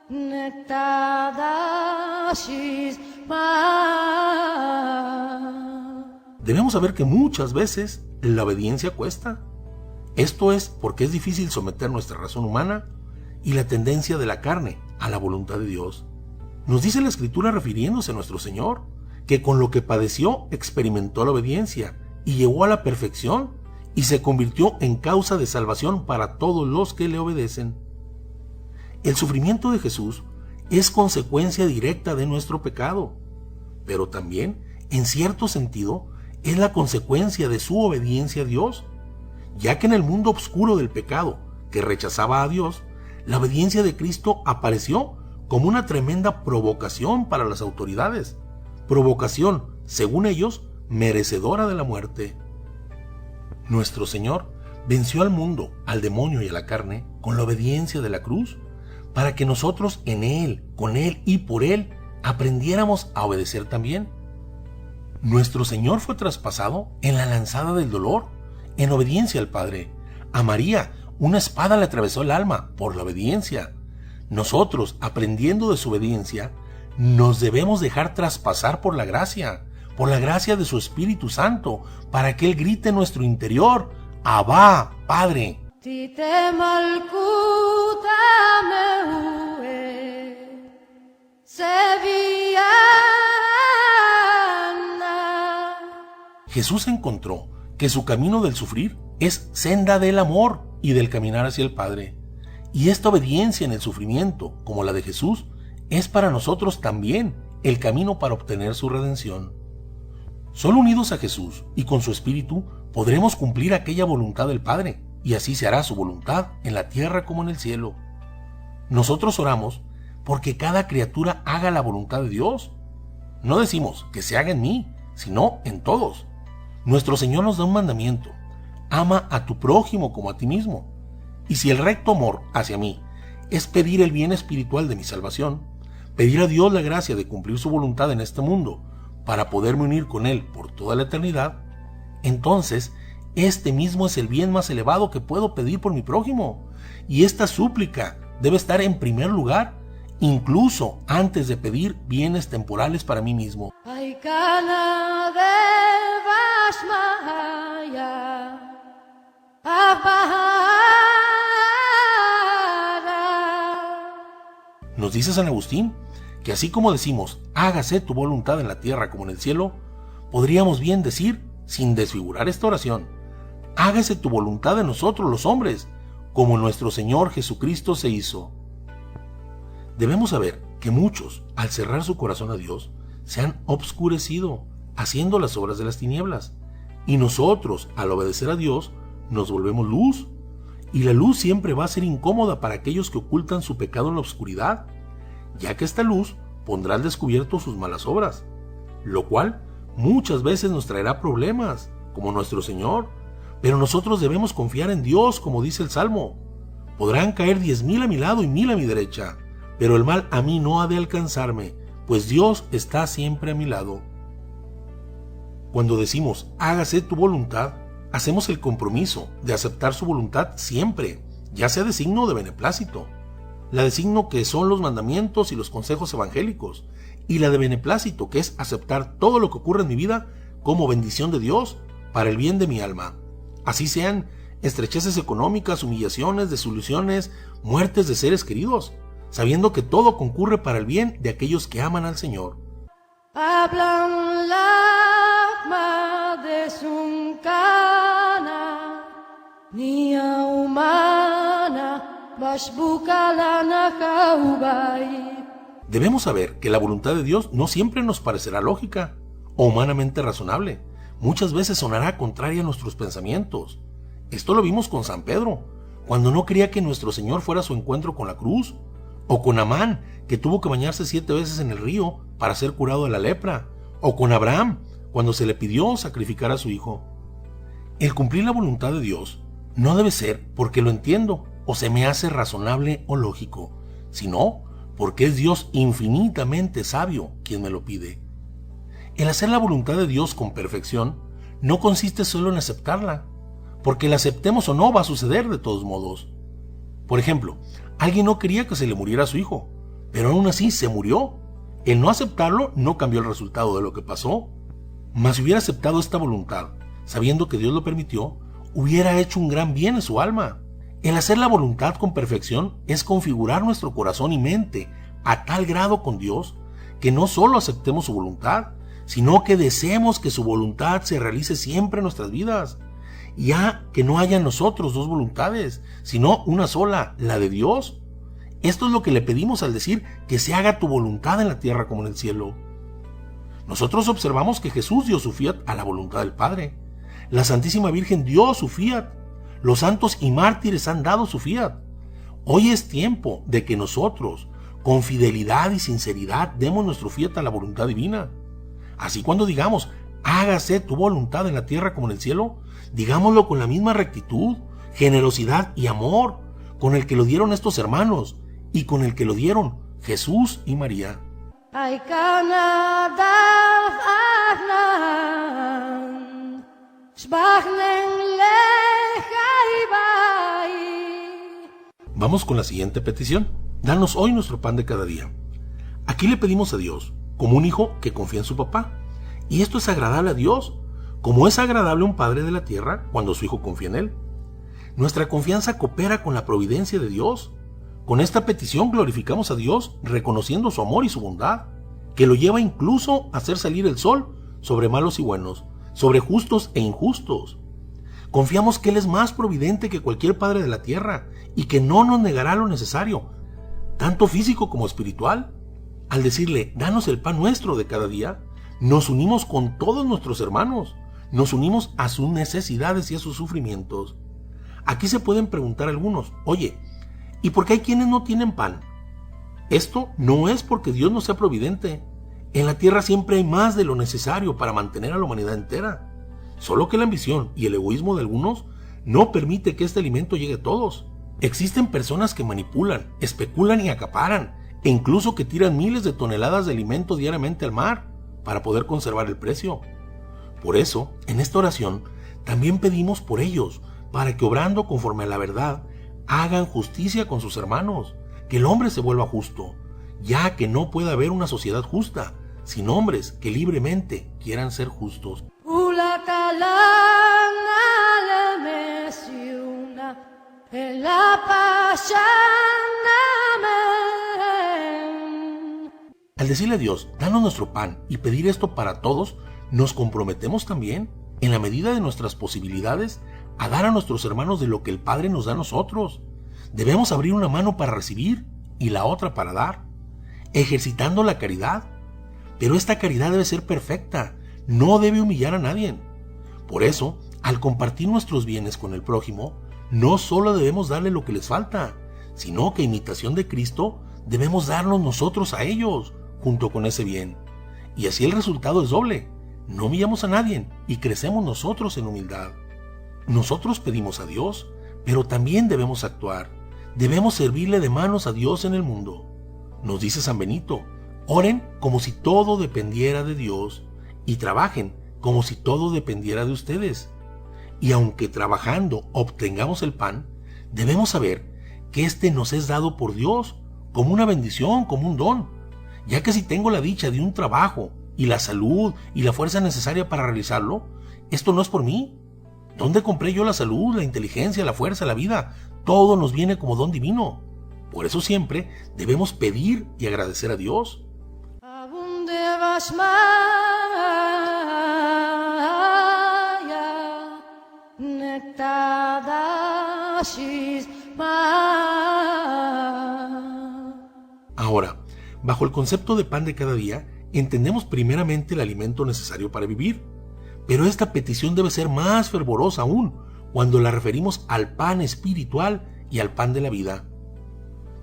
Nektadashis Ma. Debemos saber que muchas veces la obediencia cuesta. Esto es porque es difícil someter nuestra razón humana y la tendencia de la carne a la voluntad de Dios. Nos dice la Escritura, refiriéndose a nuestro Señor, que con lo que padeció experimentó la obediencia y llegó a la perfección y se convirtió en causa de salvación para todos los que le obedecen. El sufrimiento de Jesús es consecuencia directa de nuestro pecado, pero también, en cierto sentido, es la consecuencia de su obediencia a Dios, ya que en el mundo oscuro del pecado, que rechazaba a Dios, la obediencia de Cristo apareció como una tremenda provocación para las autoridades, provocación, según ellos, merecedora de la muerte. Nuestro Señor venció al mundo, al demonio y a la carne con la obediencia de la cruz, para que nosotros en Él, con Él y por Él aprendiéramos a obedecer también. Nuestro Señor fue traspasado en la lanzada del dolor, en obediencia al Padre. A María una espada le atravesó el alma por la obediencia. Nosotros, aprendiendo de su obediencia, nos debemos dejar traspasar por la gracia de su Espíritu Santo, para que Él grite en nuestro interior: Abba, Padre. Tite malkuta meue, Sevillana. Jesús encontró que su camino del sufrir es senda del amor y del caminar hacia el Padre. Y esta obediencia en el sufrimiento, como la de Jesús, es para nosotros también el camino para obtener su redención. Solo unidos a Jesús y con su Espíritu podremos cumplir aquella voluntad del Padre, y así se hará su voluntad en la tierra como en el cielo. Nosotros oramos porque cada criatura haga la voluntad de Dios. No decimos que se haga en mí, sino en todos. Nuestro Señor nos da un mandamiento: ama a tu prójimo como a ti mismo. Y si el recto amor hacia mí es pedir el bien espiritual de mi salvación, pedir a Dios la gracia de cumplir su voluntad en este mundo para poderme unir con Él por toda la eternidad, entonces este mismo es el bien más elevado que puedo pedir por mi prójimo, y esta súplica debe estar en primer lugar, incluso antes de pedir bienes temporales para mí mismo. Aikana de Vashmaya, Abahara. Nos dice San Agustín que así como decimos hágase tu voluntad en la tierra como en el cielo, podríamos bien decir, sin desfigurar esta oración, hágase tu voluntad en nosotros los hombres, como nuestro Señor Jesucristo se hizo. Debemos saber que muchos, al cerrar su corazón a Dios, se han obscurecido, haciendo las obras de las tinieblas, y nosotros, al obedecer a Dios, nos volvemos luz, y la luz siempre va a ser incómoda para aquellos que ocultan su pecado en la oscuridad, ya que esta luz pondrá al descubierto sus malas obras, lo cual muchas veces nos traerá problemas, como nuestro Señor, pero nosotros debemos confiar en Dios, como dice el Salmo: podrán caer 10,000 a mi lado y 1,000 a mi derecha, pero el mal a mí no ha de alcanzarme, pues Dios está siempre a mi lado. Cuando decimos hágase tu voluntad, hacemos el compromiso de aceptar su voluntad siempre, ya sea de signo o de beneplácito. la de signo, que son los mandamientos y los consejos evangélicos, y la de beneplácito, que es aceptar todo lo que ocurre en mi vida como bendición de Dios para el bien de mi alma. Así sean estrecheces económicas, humillaciones, desilusiones, muertes de seres queridos, sabiendo que todo concurre para el bien de aquellos que aman al Señor. Hablan lagma de sunkana, nia humana, bashbukalana jaubai. Debemos saber que la voluntad de Dios no siempre nos parecerá lógica o humanamente razonable. Muchas veces sonará contraria a nuestros pensamientos. Esto lo vimos con San Pedro, cuando no quería que nuestro Señor fuera a su encuentro con la cruz, o con Amán, que tuvo que bañarse 7 veces en el río para ser curado de la lepra, o con Abraham, cuando se le pidió sacrificar a su hijo. El cumplir la voluntad de Dios no debe ser porque lo entiendo o se me hace razonable o lógico, sino porque es Dios infinitamente sabio quien me lo pide. El hacer la voluntad de Dios con perfección no consiste solo en aceptarla, porque la aceptemos o no va a suceder de todos modos. Por ejemplo, alguien no quería que se le muriera a su hijo, pero aún así se murió. El no aceptarlo no cambió el resultado de lo que pasó. Mas si hubiera aceptado esta voluntad, sabiendo que Dios lo permitió, hubiera hecho un gran bien en su alma. El hacer la voluntad con perfección es configurar nuestro corazón y mente a tal grado con Dios que no solo aceptemos su voluntad, sino que deseemos que su voluntad se realice siempre en nuestras vidas. Ya que no haya en nosotros dos voluntades, sino una sola, la de Dios. Esto es lo que le pedimos al decir que se haga tu voluntad en la tierra como en el cielo. Nosotros observamos que Jesús dio su fiat a la voluntad del Padre. La Santísima Virgen dio su fiat. Los santos y mártires han dado su fiat. Hoy es tiempo de que nosotros, con fidelidad y sinceridad, demos nuestro fiat a la voluntad divina. Así cuando digamos, hágase tu voluntad en la tierra como en el cielo, digámoslo con la misma rectitud, generosidad y amor con el que lo dieron estos hermanos y con el que lo dieron Jesús y María. Vamos con la siguiente petición. Danos hoy nuestro pan de cada día. Aquí le pedimos a Dios, como un hijo que confía en su papá. Y esto es agradable a Dios, como es agradable a un padre de la tierra cuando su hijo confía en él. Nuestra confianza coopera con la providencia de Dios. Con esta petición glorificamos a Dios reconociendo su amor y su bondad, que lo lleva incluso a hacer salir el sol sobre malos y buenos, sobre justos e injustos. Confiamos que Él es más providente que cualquier padre de la tierra y que no nos negará lo necesario, tanto físico como espiritual. Al decirle, danos el pan nuestro de cada día, nos unimos con todos nuestros hermanos, nos unimos a sus necesidades y a sus sufrimientos. Aquí se pueden preguntar algunos, oye, ¿y por qué hay quienes no tienen pan? Esto no es porque Dios no sea providente. En la tierra siempre hay más de lo necesario para mantener a la humanidad entera. Solo que la ambición y el egoísmo de algunos no permite que este alimento llegue a todos. Existen personas que manipulan, especulan y acaparan, e incluso que tiran miles de toneladas de alimento diariamente al mar para poder conservar el precio. Por eso, en esta oración, también pedimos por ellos, para que obrando conforme a la verdad, hagan justicia con sus hermanos, que el hombre se vuelva justo, ya que no puede haber una sociedad justa, sin hombres que libremente quieran ser justos. Al decirle a Dios, danos nuestro pan y pedir esto para todos, nos comprometemos también, en la medida de nuestras posibilidades, a dar a nuestros hermanos de lo que el Padre nos da a nosotros. Debemos abrir una mano para recibir y la otra para dar, ejercitando la caridad. Pero esta caridad debe ser perfecta, no debe humillar a nadie. Por eso, al compartir nuestros bienes con el prójimo, no solo debemos darle lo que les falta, sino que a imitación de Cristo debemos darnos nosotros a ellos, junto con ese bien. Y así el resultado es doble. No humillamos a nadie y crecemos nosotros en humildad. Nosotros pedimos a Dios, pero también debemos actuar. Debemos servirle de manos a Dios en el mundo. Nos dice San Benito, oren como si todo dependiera de Dios y trabajen como si todo dependiera de ustedes. Y aunque trabajando obtengamos el pan, debemos saber que este nos es dado por Dios como una bendición, como un don, ya que si tengo la dicha de un trabajo y la salud y la fuerza necesaria para realizarlo, esto no es por mí. ¿Dónde compré yo la salud, la inteligencia, la fuerza, la vida? Todo nos viene como don divino. Por eso siempre debemos pedir y agradecer a Dios. Ahora, bajo el concepto de pan de cada día, entendemos primeramente el alimento necesario para vivir. Pero esta petición debe ser más fervorosa aún cuando la referimos al pan espiritual y al pan de la vida.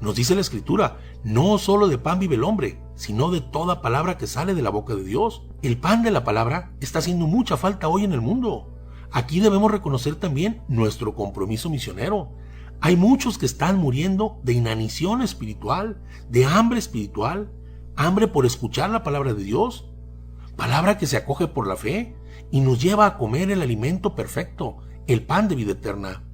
Nos dice la Escritura, no solo de pan vive el hombre, sino de toda palabra que sale de la boca de Dios. El pan de la palabra está haciendo mucha falta hoy en el mundo. Aquí debemos reconocer también nuestro compromiso misionero. Hay muchos que están muriendo de inanición espiritual, de hambre espiritual, hambre por escuchar la palabra de Dios, palabra que se acoge por la fe y nos lleva a comer el alimento perfecto, el pan de vida eterna.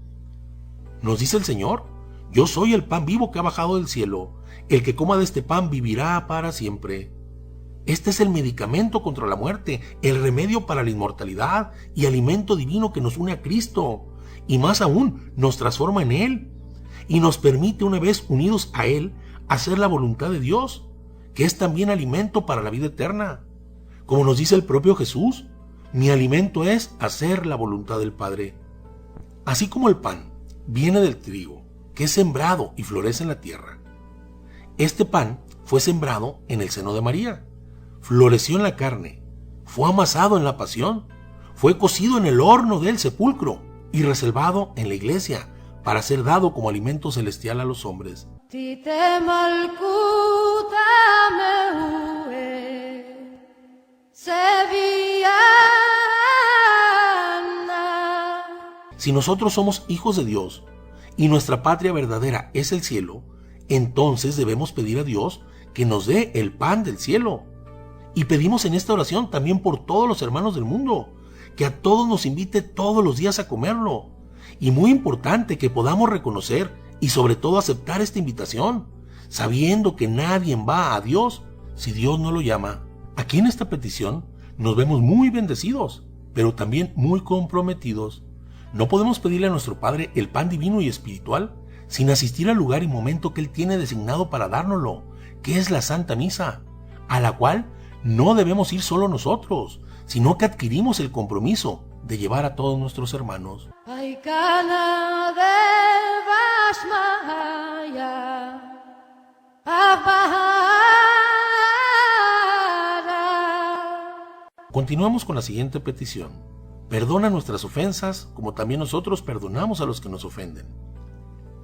Nos dice el Señor, yo soy el pan vivo que ha bajado del cielo, el que coma de este pan vivirá para siempre. Este es el medicamento contra la muerte, el remedio para la inmortalidad y alimento divino que nos une a Cristo, y más aún nos transforma en Él, y nos permite una vez unidos a Él hacer la voluntad de Dios, que es también alimento para la vida eterna. Como nos dice el propio Jesús, mi alimento es hacer la voluntad del Padre. Así como el pan viene del trigo, que es sembrado y florece en la tierra, este pan fue sembrado en el seno de María, floreció en la carne, fue amasado en la pasión, fue cocido en el horno del sepulcro y reservado en la iglesia para ser dado como alimento celestial a los hombres. Si nosotros somos hijos de Dios y nuestra patria verdadera es el cielo, entonces debemos pedir a Dios que nos dé el pan del cielo. Y pedimos en esta oración también por todos los hermanos del mundo, que a todos nos invite todos los días a comerlo. Y muy importante que podamos reconocer y sobre todo aceptar esta invitación, sabiendo que nadie va a Dios si Dios no lo llama. Aquí en esta petición nos vemos muy bendecidos, pero también muy comprometidos. No podemos pedirle a nuestro Padre el pan divino y espiritual sin asistir al lugar y momento que Él tiene designado para dárnoslo, que es la Santa Misa, a la cual no debemos ir solo nosotros, sino que adquirimos el compromiso de llevar a todos nuestros hermanos. Continuamos con la siguiente petición. Perdona nuestras ofensas, como también nosotros perdonamos a los que nos ofenden.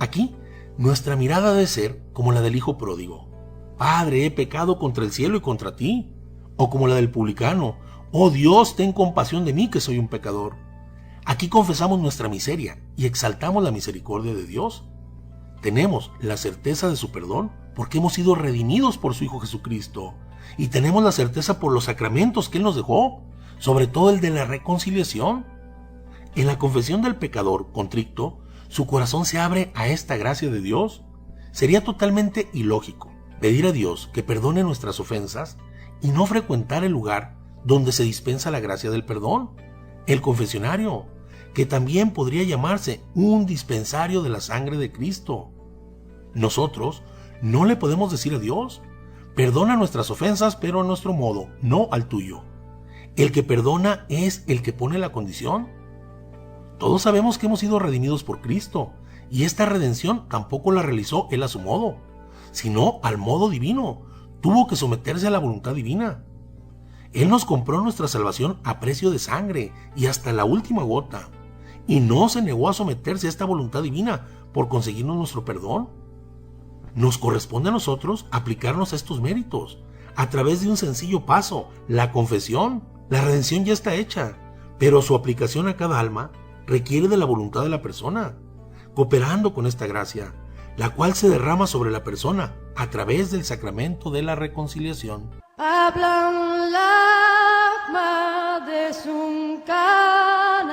Aquí, nuestra mirada debe ser como la del hijo pródigo. Padre, he pecado contra el cielo y contra ti. O como la del publicano. Oh Dios, ten compasión de mí, que soy un pecador. Aquí confesamos nuestra miseria y exaltamos la misericordia de Dios. Tenemos la certeza de su perdón porque hemos sido redimidos por su Hijo Jesucristo. Y tenemos la certeza por los sacramentos que Él nos dejó, sobre todo el de la reconciliación. En la confesión del pecador contrito, su corazón se abre a esta gracia de Dios. Sería totalmente ilógico pedir a Dios que perdone nuestras ofensas y no frecuentar el lugar donde se dispensa la gracia del perdón, el confesionario, que también podría llamarse un dispensario de la sangre de Cristo. Nosotros no le podemos decir a Dios, perdona nuestras ofensas, pero a nuestro modo, no al tuyo. El que perdona es el que pone la condición. Todos sabemos que hemos sido redimidos por Cristo, y esta redención tampoco la realizó Él a su modo, sino al modo divino. Tuvo que someterse a la voluntad divina. Él nos compró nuestra salvación a precio de sangre y hasta la última gota, y no se negó a someterse a esta voluntad divina por conseguirnos nuestro perdón. Nos corresponde a nosotros aplicarnos a estos méritos a través de un sencillo paso, la confesión. La redención ya está hecha, pero su aplicación a cada alma requiere de la voluntad de la persona, cooperando con esta gracia, la cual se derrama sobre la persona a través del sacramento de la reconciliación. Hablan lakma de sunkana,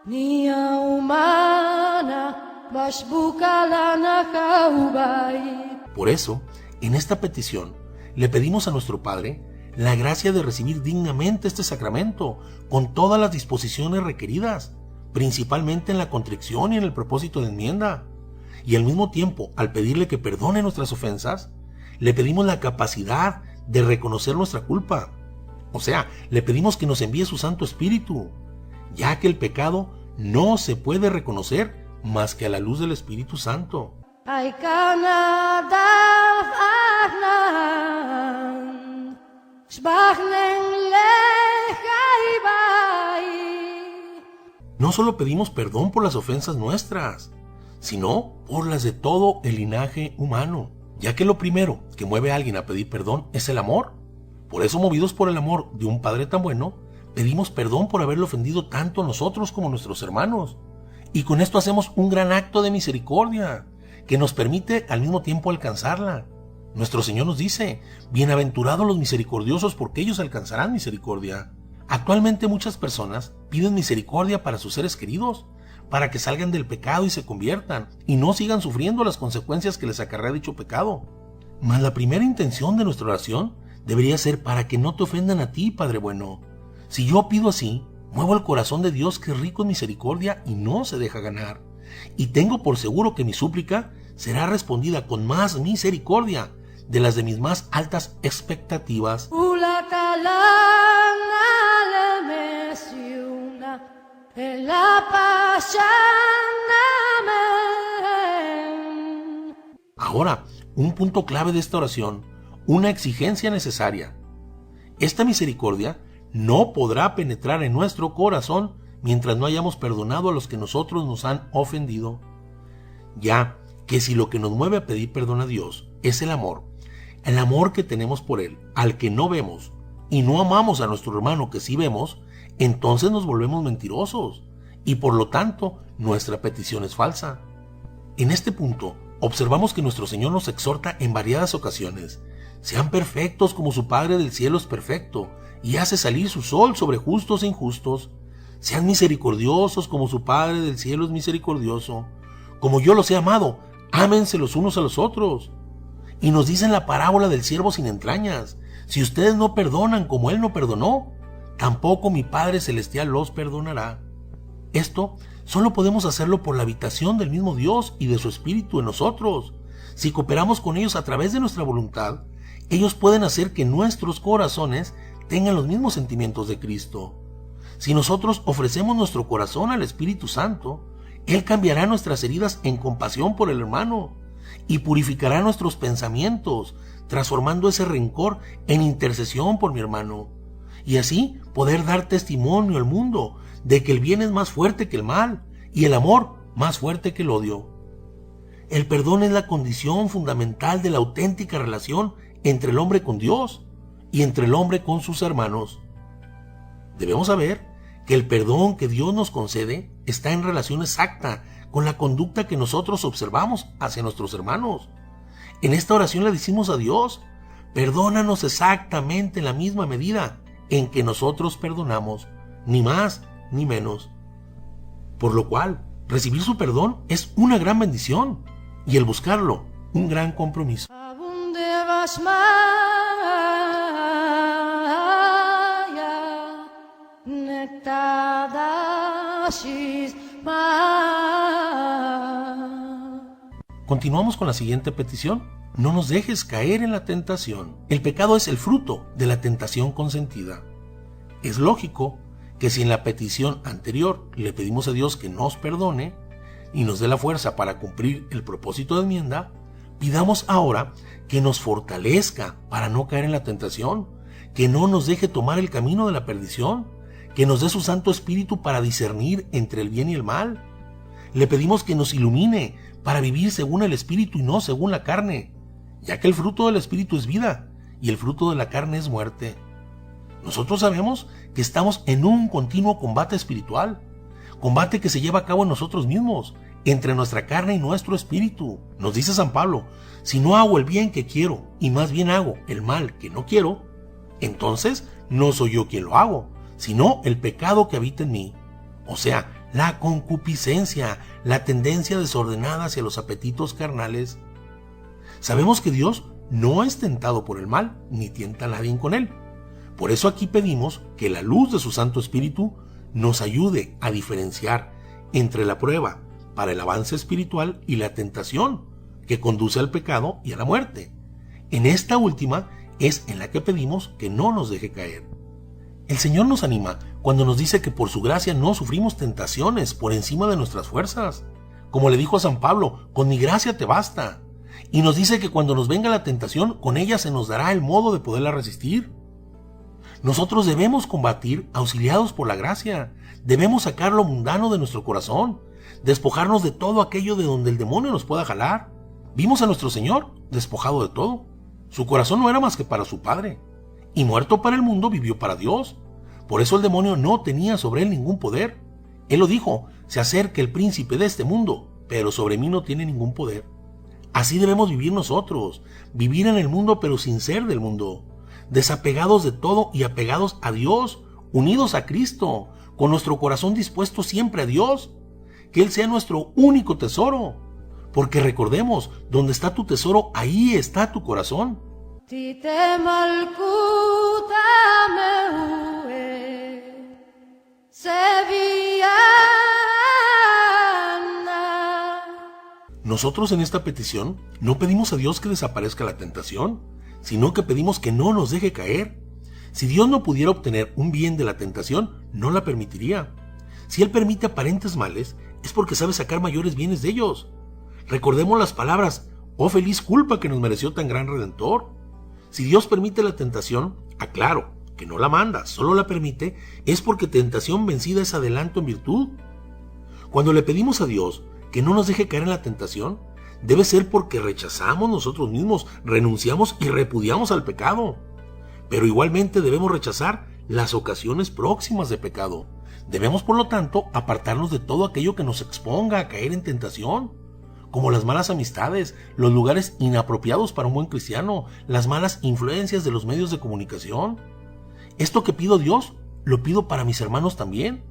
niya humana, bashbuka la nakaubay. Por eso, en esta petición, le pedimos a nuestro Padre la gracia de recibir dignamente este sacramento, con todas las disposiciones requeridas, principalmente en la contrición y en el propósito de enmienda. Y al mismo tiempo, al pedirle que perdone nuestras ofensas, le pedimos la capacidad de reconocer nuestra culpa. O sea, le pedimos que nos envíe su Santo Espíritu, ya que el pecado no se puede reconocer más que a la luz del Espíritu Santo. Ay, Canadá, Fagnan, Schwachnen, Lejaibai. No solo pedimos perdón por las ofensas nuestras, sino por las de todo el linaje humano, ya que lo primero que mueve a alguien a pedir perdón es el amor. Por eso, movidos por el amor de un Padre tan bueno, pedimos perdón por haberlo ofendido tanto a nosotros como a nuestros hermanos. Y con esto hacemos un gran acto de misericordia, que nos permite al mismo tiempo alcanzarla. Nuestro Señor nos dice: bienaventurados los misericordiosos, porque ellos alcanzarán misericordia. Actualmente muchas personas piden misericordia para sus seres queridos, para que salgan del pecado y se conviertan, y no sigan sufriendo las consecuencias que les acarrea dicho pecado. Mas la primera intención de nuestra oración debería ser para que no te ofendan a ti, Padre bueno. Si yo pido así, muevo el corazón de Dios, que es rico en misericordia y no se deja ganar. Y tengo por seguro que mi súplica será respondida con más misericordia de las de mis más altas expectativas. Ula kalana le mesiuna, en la pashana. Ahora, un punto clave de esta oración, una exigencia necesaria. Esta misericordia no podrá penetrar en nuestro corazón mientras no hayamos perdonado a los que nosotros nos han ofendido. Ya que si lo que nos mueve a pedir perdón a Dios es el amor que tenemos por Él, al que no vemos, y no amamos a nuestro hermano que sí vemos, entonces nos volvemos mentirosos, y por lo tanto nuestra petición es falsa. En este punto, observamos que nuestro Señor nos exhorta en variadas ocasiones: sean perfectos como su Padre del cielo es perfecto, y hace salir su sol sobre justos e injustos. Sean misericordiosos como su Padre del cielo es misericordioso. Como yo los he amado, ámense los unos a los otros. Y nos dice en la parábola del siervo sin entrañas: si ustedes no perdonan como Él no perdonó, tampoco mi Padre celestial los perdonará. Esto solo podemos hacerlo por la habitación del mismo Dios y de su Espíritu en nosotros. Si cooperamos con ellos a través de nuestra voluntad, ellos pueden hacer que nuestros corazones tengan los mismos sentimientos de Cristo. Si nosotros ofrecemos nuestro corazón al Espíritu Santo, Él cambiará nuestras heridas en compasión por el hermano y purificará nuestros pensamientos, transformando ese rencor en intercesión por mi hermano, y así poder dar testimonio al mundo de que el bien es más fuerte que el mal y el amor más fuerte que el odio. El perdón es la condición fundamental de la auténtica relación entre el hombre con Dios y entre el hombre con sus hermanos. Debemos saber que el perdón que Dios nos concede está en relación exacta con la conducta que nosotros observamos hacia nuestros hermanos. En esta oración le decimos a Dios: perdónanos exactamente en la misma medida en que nosotros perdonamos, ni más ni menos. Por lo cual, recibir su perdón es una gran bendición y el buscarlo, un gran compromiso. Abunde Bashmaya, Nektadashis Ma. Continuamos con la siguiente petición: no nos dejes caer en la tentación. El pecado es el fruto de la tentación consentida. Es lógico que si en la petición anterior le pedimos a Dios que nos perdone y nos dé la fuerza para cumplir el propósito de enmienda, pidamos ahora que nos fortalezca para no caer en la tentación, que no nos deje tomar el camino de la perdición, que nos dé su Santo Espíritu para discernir entre el bien y el mal. Le pedimos que nos ilumine para vivir según el Espíritu y no según la carne, ya que el fruto del Espíritu es vida y el fruto de la carne es muerte. Nosotros sabemos que estamos en un continuo combate espiritual, combate que se lleva a cabo en nosotros mismos, entre nuestra carne y nuestro espíritu. Nos dice San Pablo: si no hago el bien que quiero y más bien hago el mal que no quiero, entonces no soy yo quien lo hago, sino el pecado que habita en mí. O sea, la concupiscencia, la tendencia desordenada hacia los apetitos carnales. Sabemos que Dios no es tentado por el mal, ni tienta a nadie con él. Por eso aquí pedimos que la luz de su Santo Espíritu nos ayude a diferenciar entre la prueba para el avance espiritual y la tentación que conduce al pecado y a la muerte. En esta última es en la que pedimos que no nos deje caer. El Señor nos anima cuando nos dice que por su gracia no sufrimos tentaciones por encima de nuestras fuerzas. Como le dijo a San Pablo, con mi gracia te basta. Y nos dice que cuando nos venga la tentación, con ella se nos dará el modo de poderla resistir. Nosotros debemos combatir auxiliados por la gracia. Debemos sacar lo mundano de nuestro corazón, despojarnos de todo aquello de donde el demonio nos pueda jalar. Vimos a nuestro Señor despojado de todo. Su corazón no era más que para su Padre. Y muerto para el mundo, vivió para Dios. Por eso el demonio no tenía sobre él ningún poder. Él lo dijo, se acerca el príncipe de este mundo, pero sobre mí no tiene ningún poder. Así debemos vivir nosotros, vivir en el mundo pero sin ser del mundo, desapegados de todo y apegados a Dios, unidos a Cristo, con nuestro corazón dispuesto siempre a Dios, que Él sea nuestro único tesoro, porque recordemos, donde está tu tesoro, ahí está tu corazón. Nosotros en esta petición no pedimos a Dios que desaparezca la tentación, sino que pedimos que no nos deje caer. Si Dios no pudiera obtener un bien de la tentación, no la permitiría. Si Él permite aparentes males, es porque sabe sacar mayores bienes de ellos. Recordemos las palabras, oh feliz culpa que nos mereció tan gran Redentor. Si Dios permite la tentación, aclaro, que no la manda, solo la permite, es porque tentación vencida es adelanto en virtud. Cuando le pedimos a Dios que no nos deje caer en la tentación, debe ser porque rechazamos nosotros mismos, renunciamos y repudiamos al pecado. Pero igualmente debemos rechazar las ocasiones próximas de pecado. Debemos, por lo tanto, apartarnos de todo aquello que nos exponga a caer en tentación, como las malas amistades, los lugares inapropiados para un buen cristiano, las malas influencias de los medios de comunicación. Esto que pido a Dios, lo pido para mis hermanos también,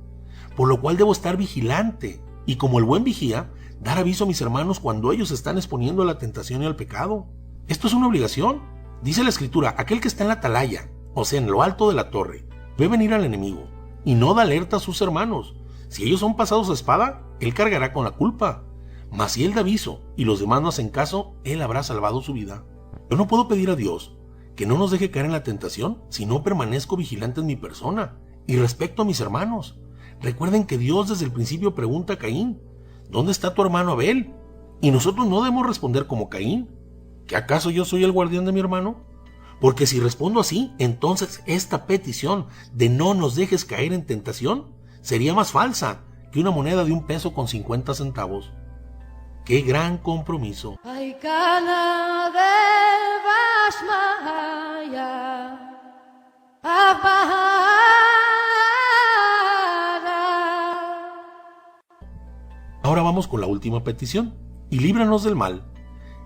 por lo cual debo estar vigilante y, como el buen vigía, dar aviso a mis hermanos cuando ellos están exponiendo a la tentación y al pecado. Esto es una obligación. Dice la Escritura, aquel que está en la atalaya, o sea, en lo alto de la torre, ve venir al enemigo y no da alerta a sus hermanos. Si ellos son pasados a espada, él cargará con la culpa. Mas si él da aviso y los demás no hacen caso, él habrá salvado su vida. Yo no puedo pedir a Dios que no nos deje caer en la tentación si no permanezco vigilante en mi persona y respecto a mis hermanos. Recuerden que Dios desde el principio pregunta a Caín, ¿dónde está tu hermano Abel? Y nosotros no debemos responder como Caín, ¿que acaso yo soy el guardián de mi hermano? Porque si respondo así, entonces esta petición de no nos dejes caer en tentación sería más falsa que una moneda de 1 peso con 50 centavos. ¡Qué gran compromiso! Ahora vamos con la última petición, y líbranos del mal.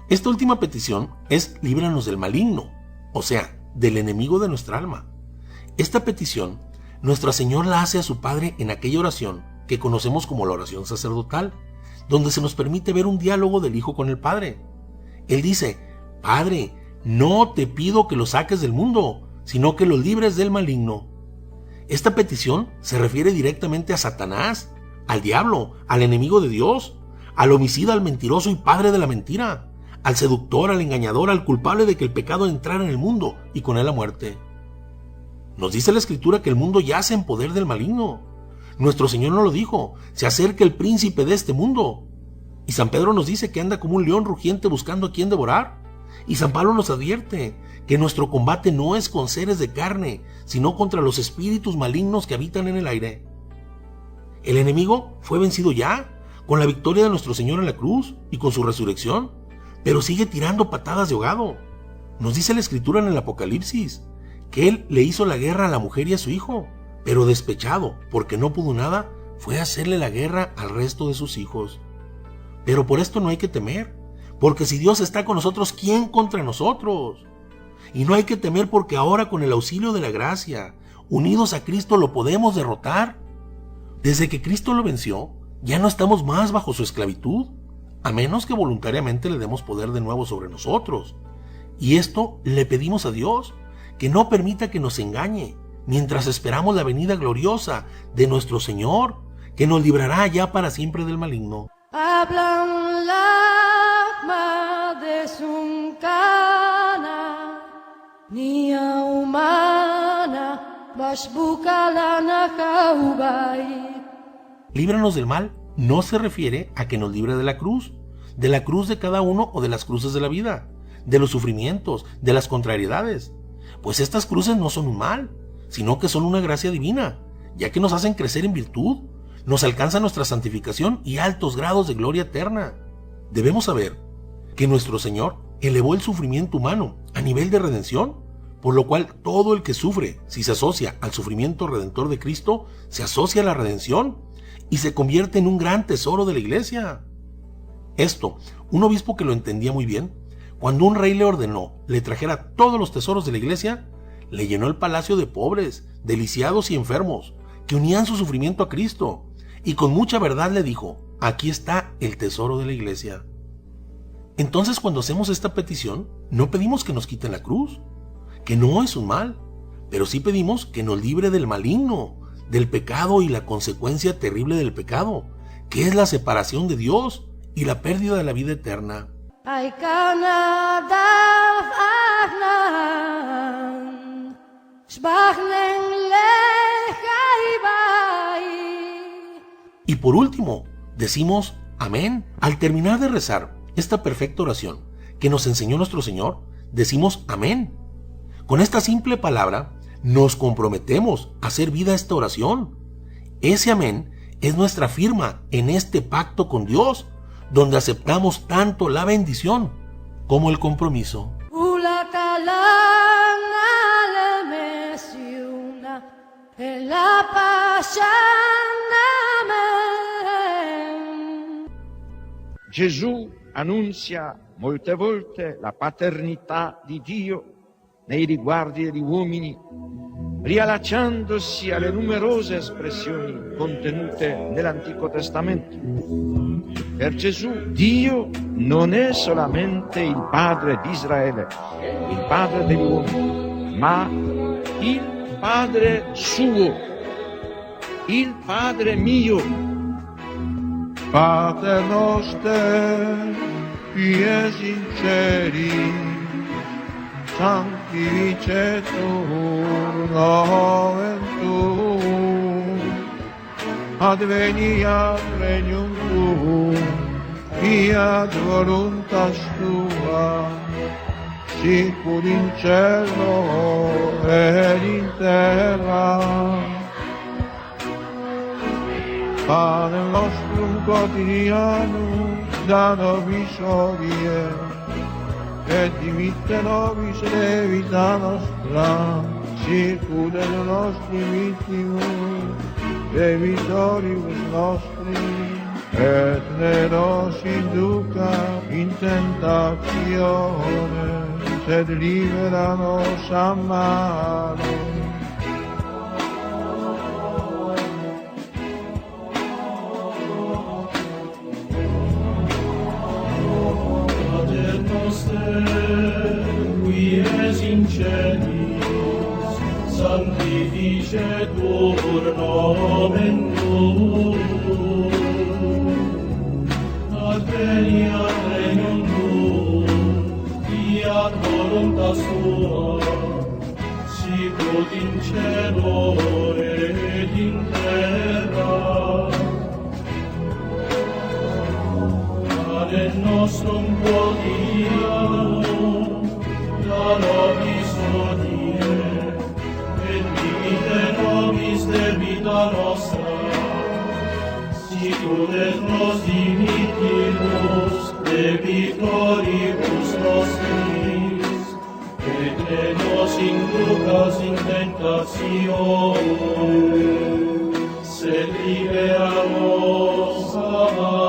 Esta última petición es líbranos del maligno, o sea, del enemigo de nuestra alma. Esta petición, nuestro Señor la hace a su Padre en aquella oración que conocemos como la oración sacerdotal, donde se nos permite ver un diálogo del Hijo con el Padre. Él dice, Padre, no te pido que lo saques del mundo, sino que lo libres del maligno. Esta petición se refiere directamente a Satanás, al diablo, al enemigo de Dios, al homicida, al mentiroso y padre de la mentira, al seductor, al engañador, al culpable de que el pecado entrara en el mundo y con él la muerte. Nos dice la Escritura que el mundo yace en poder del maligno. Nuestro Señor nos lo dijo, se acerca el príncipe de este mundo. Y San Pedro nos dice que anda como un león rugiente buscando a quien devorar. Y San Pablo nos advierte que nuestro combate no es con seres de carne, sino contra los espíritus malignos que habitan en el aire. El enemigo fue vencido ya, con la victoria de nuestro Señor en la cruz y con su resurrección, pero sigue tirando patadas de ahogado. Nos dice la Escritura en el Apocalipsis que él le hizo la guerra a la mujer y a su hijo, pero despechado, porque no pudo nada, fue a hacerle la guerra al resto de sus hijos. Pero por esto no hay que temer, porque si Dios está con nosotros, ¿quién contra nosotros? Y no hay que temer porque ahora con el auxilio de la gracia, unidos a Cristo, lo podemos derrotar. Desde que Cristo lo venció, ya no estamos más bajo su esclavitud. a menos que voluntariamente le demos poder de nuevo sobre nosotros. Y esto le pedimos a Dios, que no permita que nos engañe, mientras esperamos la venida gloriosa de nuestro Señor, que nos librará ya para siempre del maligno. Hablan la de Sunkana, Nia humana, Bashbukalana Kaubai. Líbranos del mal no se refiere a que nos libre de la cruz de cada uno o de las cruces de la vida, de los sufrimientos, de las contrariedades, pues estas cruces no son un mal, sino que son una gracia divina, ya que nos hacen crecer en virtud, nos alcanza nuestra santificación y altos grados de gloria eterna. Debemos saber que nuestro Señor elevó el sufrimiento humano a nivel de redención, por lo cual todo el que sufre, si se asocia al sufrimiento redentor de Cristo, se asocia a la redención y se convierte en un gran tesoro de la iglesia. Esto, un obispo que lo entendía muy bien, cuando un rey le ordenó le trajera todos los tesoros de la iglesia, le llenó el palacio de pobres, de lisiados y enfermos, que unían su sufrimiento a Cristo, y con mucha verdad le dijo: aquí está el tesoro de la iglesia. Entonces, cuando hacemos esta petición, no pedimos que nos quiten la cruz, que no es un mal, pero sí pedimos que nos libre del maligno, del pecado y la consecuencia terrible del pecado, que es la separación de Dios y la pérdida de la vida eterna. Y por último, decimos amén. Al terminar de rezar esta perfecta oración que nos enseñó nuestro Señor, decimos amén. Con esta simple palabra nos comprometemos a hacer vida a esta oración. Ese amén es nuestra firma en este pacto con Dios, donde aceptamos tanto la bendición como el compromiso. Gesù annunzia molte volte la paternità di Dio nei riguardi degli uomini, riallacciandosi alle numerose espressioni contenute nell'Antico Testamento. Per Gesù Dio non è solamente il Padre di Israele, il Padre degli uomini, ma il Padre suo, il Padre mio. Pater noster, qui es in celis, sanctificetur nomen tuum, adveniat regnum tuum, fiat voluntas tua, sicut in cielo ed in terra. Pane nostrum quotidianum da nobis hodie, et dimitte nobis debita nostra, sicut et nostri vittimus debitoribus nostri, et ne nos induca in tentatione, sed libera nos a malo. Qui es in celis, sanctificetur nomen tuum, adveniat regnum tuum, fiat voluntas tua, sicut in cielo et in terra. Pane nostrum quotidianum da nobis hodie, et dimitte nobis debita nostra, sicut et nos dimittimus debitoribus nostris, et ne nos inducas in tentatione, sed libera nos a malo.